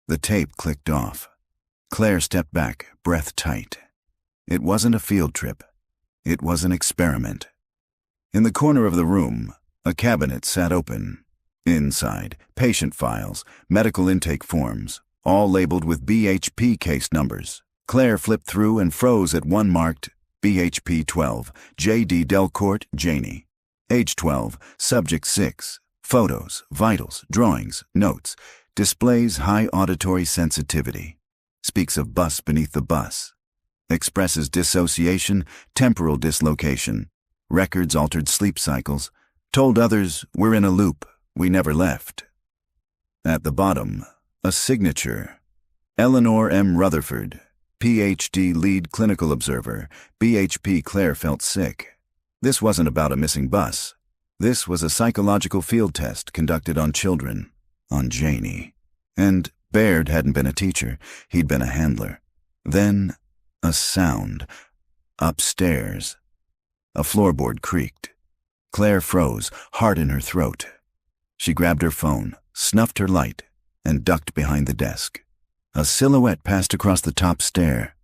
A: The tape clicked off. Claire stepped back, breath tight. It wasn't a field trip. It was an experiment. In the corner of the room, a cabinet sat open. Inside, patient files, medical intake forms, all labeled with BHP case numbers. Claire flipped through and froze at one marked BHP 12, J.D. Delcourt, Janie. Age 12, subject 6, photos, vitals, drawings, notes, displays high auditory sensitivity. Speaks of bus beneath the bus. Expresses dissociation, temporal dislocation, records altered sleep cycles, told others we're in a loop, we never left. At the bottom, a signature. Eleanor M. Rutherford, Ph.D. lead clinical observer, BHP. Claire felt sick. This wasn't about a missing bus. This was a psychological field test conducted on children, on Janie. And Baird hadn't been a teacher, he'd been a handler. Then, a sound. Upstairs. A floorboard creaked. Claire froze, heart in her throat. She grabbed her phone, snuffed her light, and ducked behind the desk. A silhouette passed across the top stair.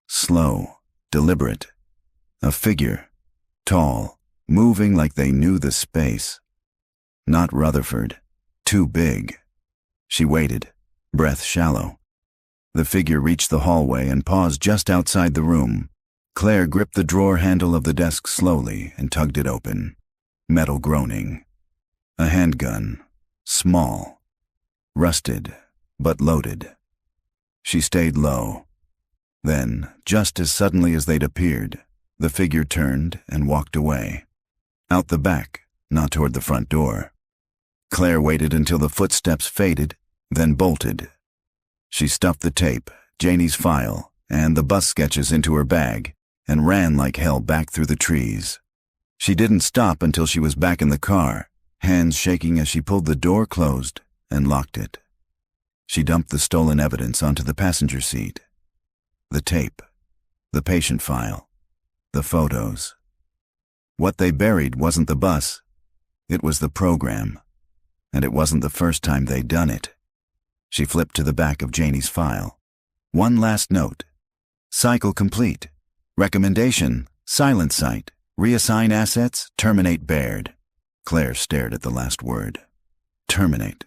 A: Slow, deliberate. A figure. Tall, moving like they knew the space. Not Rutherford. Too big. She waited, breath shallow. The figure reached the hallway and paused just outside the room. Claire gripped the drawer handle of the desk slowly and tugged it open. Metal groaning. A handgun. Small. rusted, but loaded. She stayed low. Then, just as suddenly as they'd appeared, the figure turned and walked away. Out the back, not toward the front door. Claire waited until the footsteps faded, then bolted. She stuffed the tape, Janie's file, and the bus sketches into her bag, and ran like hell back through the trees. She didn't stop until she was back in the car, hands shaking as she pulled the door closed and locked it. She dumped the stolen evidence onto the passenger seat. The tape, the patient file, the photos. What they buried wasn't the bus, it was the program, and it wasn't the first time they'd done it. She flipped to the back of Janie's file. One last note. Cycle complete. Recommendation, silent site. Reassign assets, terminate Baird. Claire stared at the last word. Terminate.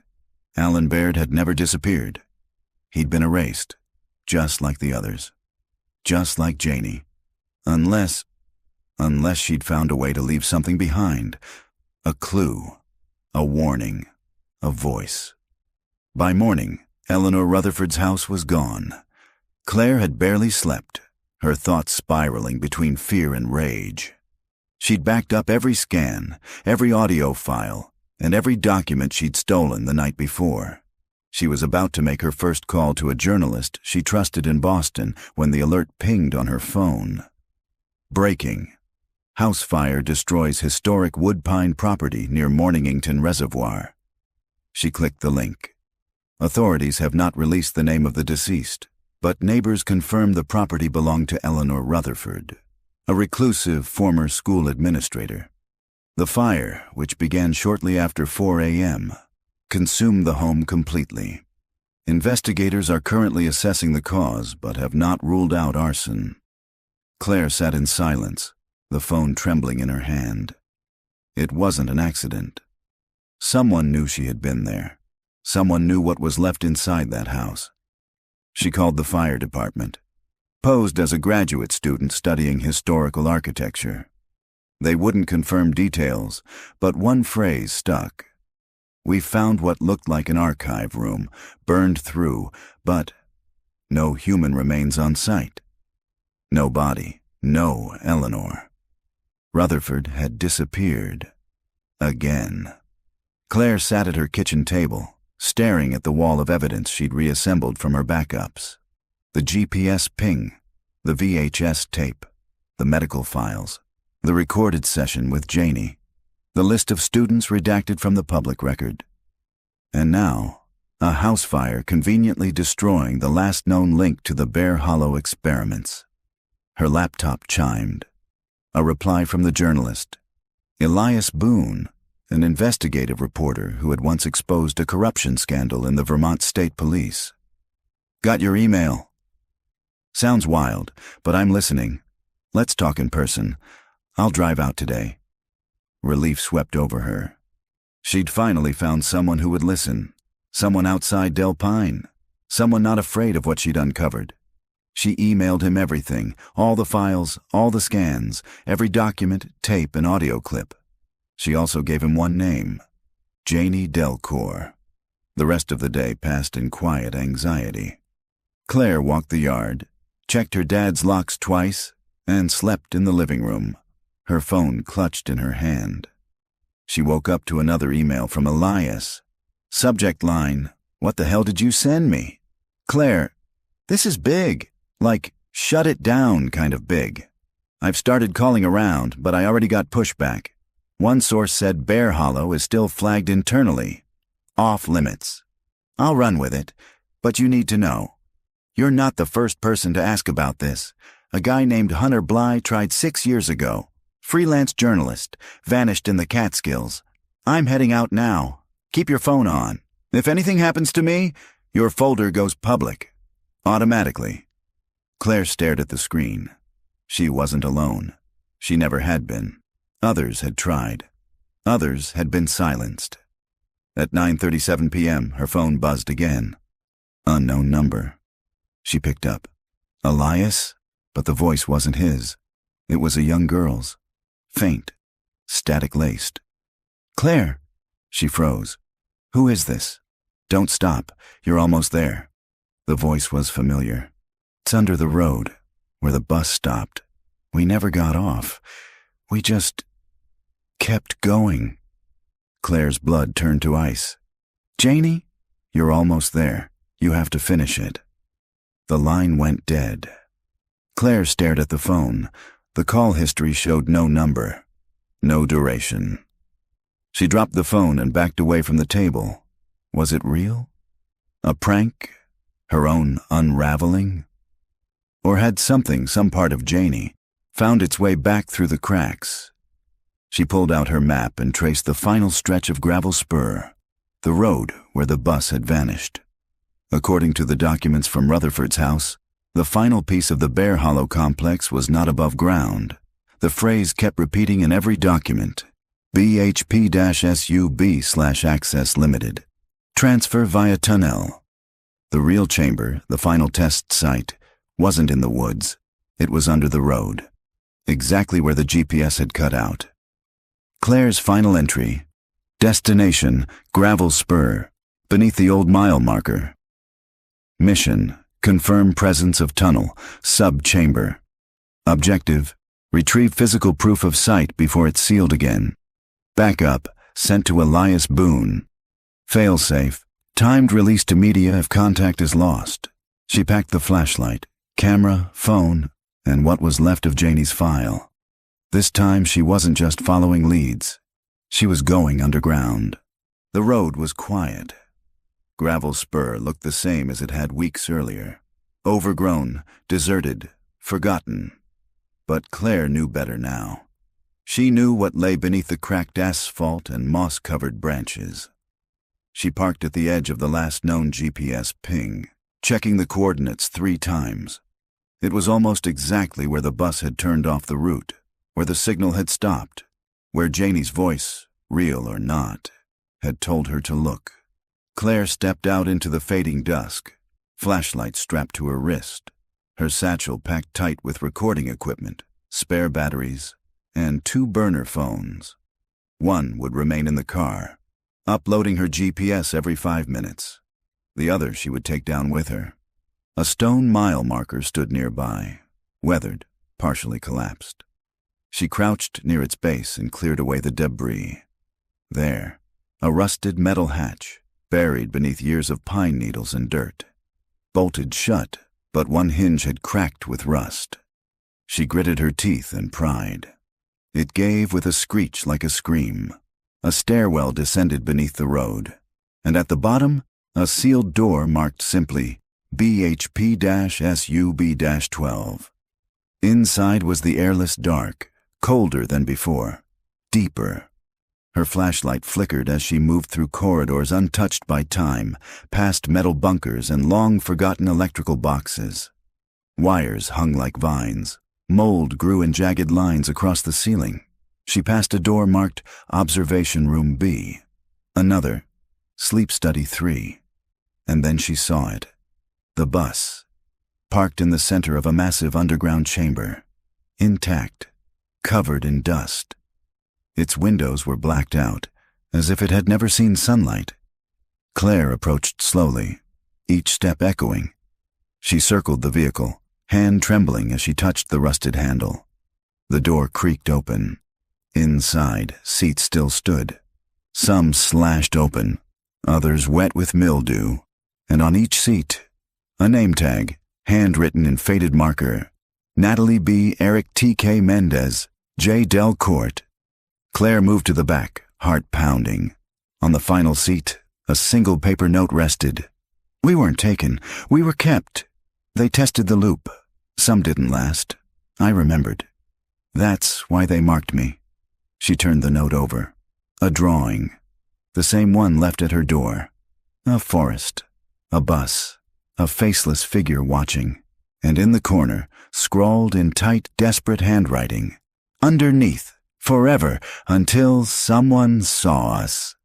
A: Alan Baird had never disappeared. He'd been erased, just like the others. Just like Janie. Unless she'd found a way to leave something behind. A clue. A warning. A voice. By morning, Eleanor Rutherford's house was gone. Claire had barely slept, her thoughts spiraling between fear and rage. She'd backed up every scan, every audio file, and every document she'd stolen the night before. She was about to make her first call to a journalist she trusted in Boston when the alert pinged on her phone. Breaking. House fire destroys historic woodpine property near Mornington Reservoir. She clicked the link. Authorities have not released the name of the deceased, but neighbors confirm the property belonged to Eleanor Rutherford, a reclusive former school administrator. The fire, which began shortly after 4 a.m., consumed the home completely. Investigators are currently assessing the cause but have not ruled out arson. Claire sat in silence, the phone trembling in her hand. It wasn't an accident. Someone knew she had been there. Someone knew what was left inside that house. She called the fire department, posed as a graduate student studying historical architecture. They wouldn't confirm details, but one phrase stuck. We found what looked like an archive room, burned through, but no human remains on site. No body, no Eleanor. Rutherford had disappeared. Again. Claire sat at her kitchen table, staring at the wall of evidence she'd reassembled from her backups. The GPS ping, the VHS tape, the medical files, the recorded session with Janie, the list of students redacted from the public record. And now, a house fire conveniently destroying the last known link to the Bear Hollow experiments. Her laptop chimed. A reply from the journalist. Elias Boone, an investigative reporter who had once exposed a corruption scandal in the Vermont State Police. Got your email. Sounds wild, but I'm listening. Let's talk in person. I'll drive out today. Relief swept over her. She'd finally found someone who would listen. Someone outside Del Pine. Someone not afraid of what she'd uncovered. She emailed him everything, all the files, all the scans, every document, tape, and audio clip. She also gave him one name, Janie Delcourt. The rest of the day passed in quiet anxiety. Claire walked the yard, checked her dad's locks twice, and slept in the living room, her phone clutched in her hand. She woke up to another email from Elias. Subject line, "What the hell did you send me?" Claire, "This is big. Like, shut it down kind of big. I've started calling around, but I already got pushback. One source said Bear Hollow is still flagged internally. Off limits. I'll run with it, but you need to know. You're not the first person to ask about this. A guy named Hunter Bly tried 6 years ago. Freelance journalist, vanished in the Catskills. I'm heading out now. Keep your phone on. If anything happens to me, your folder goes public. Automatically." Claire stared at the screen. She wasn't alone. She never had been. Others had tried. Others had been silenced. At 9:37 p.m., her phone buzzed again. Unknown number. She picked up. Elias? But the voice wasn't his. It was a young girl's. Faint. Static-laced. "Claire." She froze. "Who is this?" Don't stop. You're almost there. The voice was familiar. It's under the road, where the bus stopped. We never got off. We just kept going. Claire's blood turned to ice. Janie, you're almost there. You have to finish it. The line went dead. Claire stared at the phone. The call history showed no number, no duration. She dropped the phone and backed away from the table. Was it real? A prank? Her own unraveling? Or had something, some part of Janie, found its way back through the cracks? She pulled out her map and traced the final stretch of gravel spur, the road where the bus had vanished. According to the documents from Rutherford's house, the final piece of the Bear Hollow complex was not above ground. The phrase kept repeating in every document. BHP-SUB/access limited. Transfer via tunnel. The real chamber, the final test site, wasn't in the woods. It was under the road, exactly where the GPS had cut out. Claire's final entry. Destination, gravel spur, beneath the old mile marker. Mission, confirm presence of tunnel, sub-chamber. Objective, retrieve physical proof of site before it's sealed again. Backup, sent to Elias Boone. Failsafe, timed release to media if contact is lost. She packed the flashlight, camera, phone, and what was left of Janie's file. This time she wasn't just following leads. She was going underground. The road was quiet. Gravel spur looked the same as it had weeks earlier. Overgrown, deserted, forgotten. But Claire knew better now. She knew what lay beneath the cracked asphalt and moss-covered branches. She parked at the edge of the last known GPS ping, checking the coordinates 3 times. It was almost exactly where the bus had turned off the route, where the signal had stopped, where Janie's voice, real or not, had told her to look. Claire stepped out into the fading dusk, flashlight strapped to her wrist, her satchel packed tight with recording equipment, spare batteries, and 2 burner phones. One would remain in the car, uploading her GPS every 5 minutes. The other she would take down with her. A stone mile marker stood nearby, weathered, partially collapsed. She crouched near its base and cleared away the debris. There, a rusted metal hatch, buried beneath years of pine needles and dirt. Bolted shut, but one hinge had cracked with rust. She gritted her teeth and pried. It gave with a screech like a scream. A stairwell descended beneath the road, and at the bottom, a sealed door marked simply BHP-SUB-12. Inside was the airless dark, colder than before, deeper. Her flashlight flickered as she moved through corridors untouched by time, past metal bunkers and long-forgotten electrical boxes. Wires hung like vines. Mold grew in jagged lines across the ceiling. She passed a door marked Observation Room B. Another, Sleep Study 3. And then she saw it. The bus, parked in the center of a massive underground chamber, intact, covered in dust. Its windows were blacked out, as if it had never seen sunlight. Claire approached slowly, each step echoing. She circled the vehicle, hand trembling as she touched the rusted handle. The door creaked open. Inside, seats still stood. Some slashed open, others wet with mildew, and on each seat, a name tag, handwritten in faded marker. Natalie B. Eric T.K. Mendez, J. Del Court. Claire moved to the back, heart pounding. On the final seat, a single paper note rested. We weren't taken. We were kept. They tested the loop. Some didn't last. I remembered. That's why they marked me. She turned the note over. A drawing. The same one left at her door. A forest. A bus. A faceless figure watching. And in the corner, scrawled in tight, desperate handwriting, underneath, forever, until someone saw us.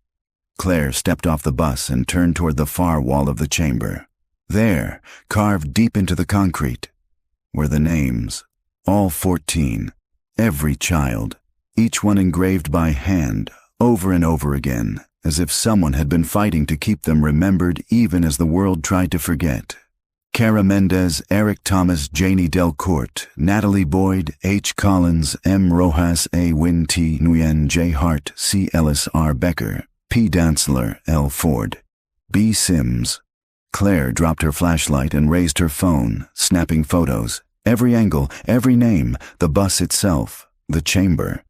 A: Claire stepped off the bus and turned toward the far wall of the chamber. There, carved deep into the concrete, were the names, all 14, every child, each one engraved by hand, over and over again, as if someone had been fighting to keep them remembered even as the world tried to forget. Cara Mendez, Eric Thomas, Janie Delcourt, Natalie Boyd, H. Collins, M. Rojas, A. Win T. Nguyen, J. Hart, C. Ellis, R. Becker, P. Dantzler, L. Ford, B. Sims. Claire dropped her flashlight and raised her phone, snapping photos. Every angle, every name, the bus itself, the chamber.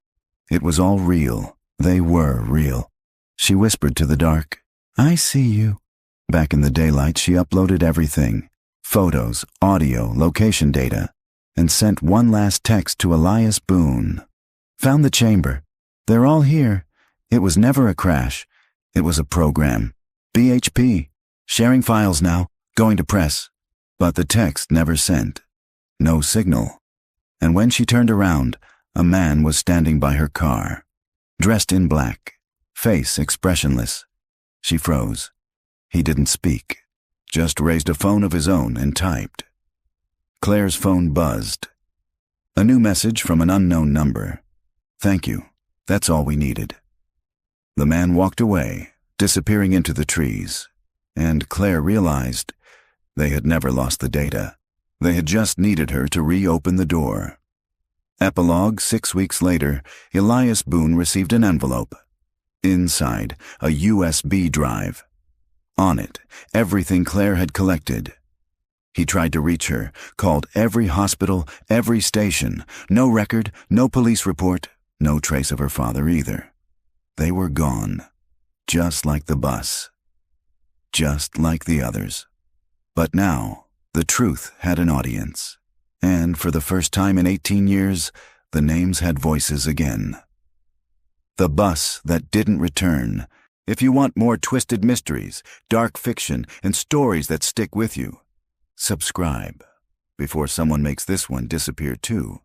A: It was all real. They were real. She whispered to the dark, "I see you." Back in the daylight, she uploaded everything. Photos, audio, location data, and sent one last text to Elias Boone. "Found the chamber. They're all here. It was never a crash. It was a program. BHP. Sharing files now. Going to press." But the text never sent. No signal. And when she turned around, a man was standing by her car, dressed in black, face expressionless. She froze. He didn't speak, just raised a phone of his own and typed. Claire's phone buzzed. A new message from an unknown number. "Thank you. That's all we needed." The man walked away, disappearing into the trees, and Claire realized they had never lost the data. They had just needed her to reopen the door. Epilogue: 6 weeks later, Elias Boone received an envelope. Inside, a USB drive. On it, everything Claire had collected. He tried to reach her, called every hospital, every station. No record, no police report, no trace of her father either. They were gone, just like the bus, just like the others. But now, the truth had an audience, and for the first time in 18 years, the names had voices again. The Bus That Didn't Return. If you want more twisted mysteries, dark fiction, and stories that stick with you, subscribe before someone makes this one disappear too.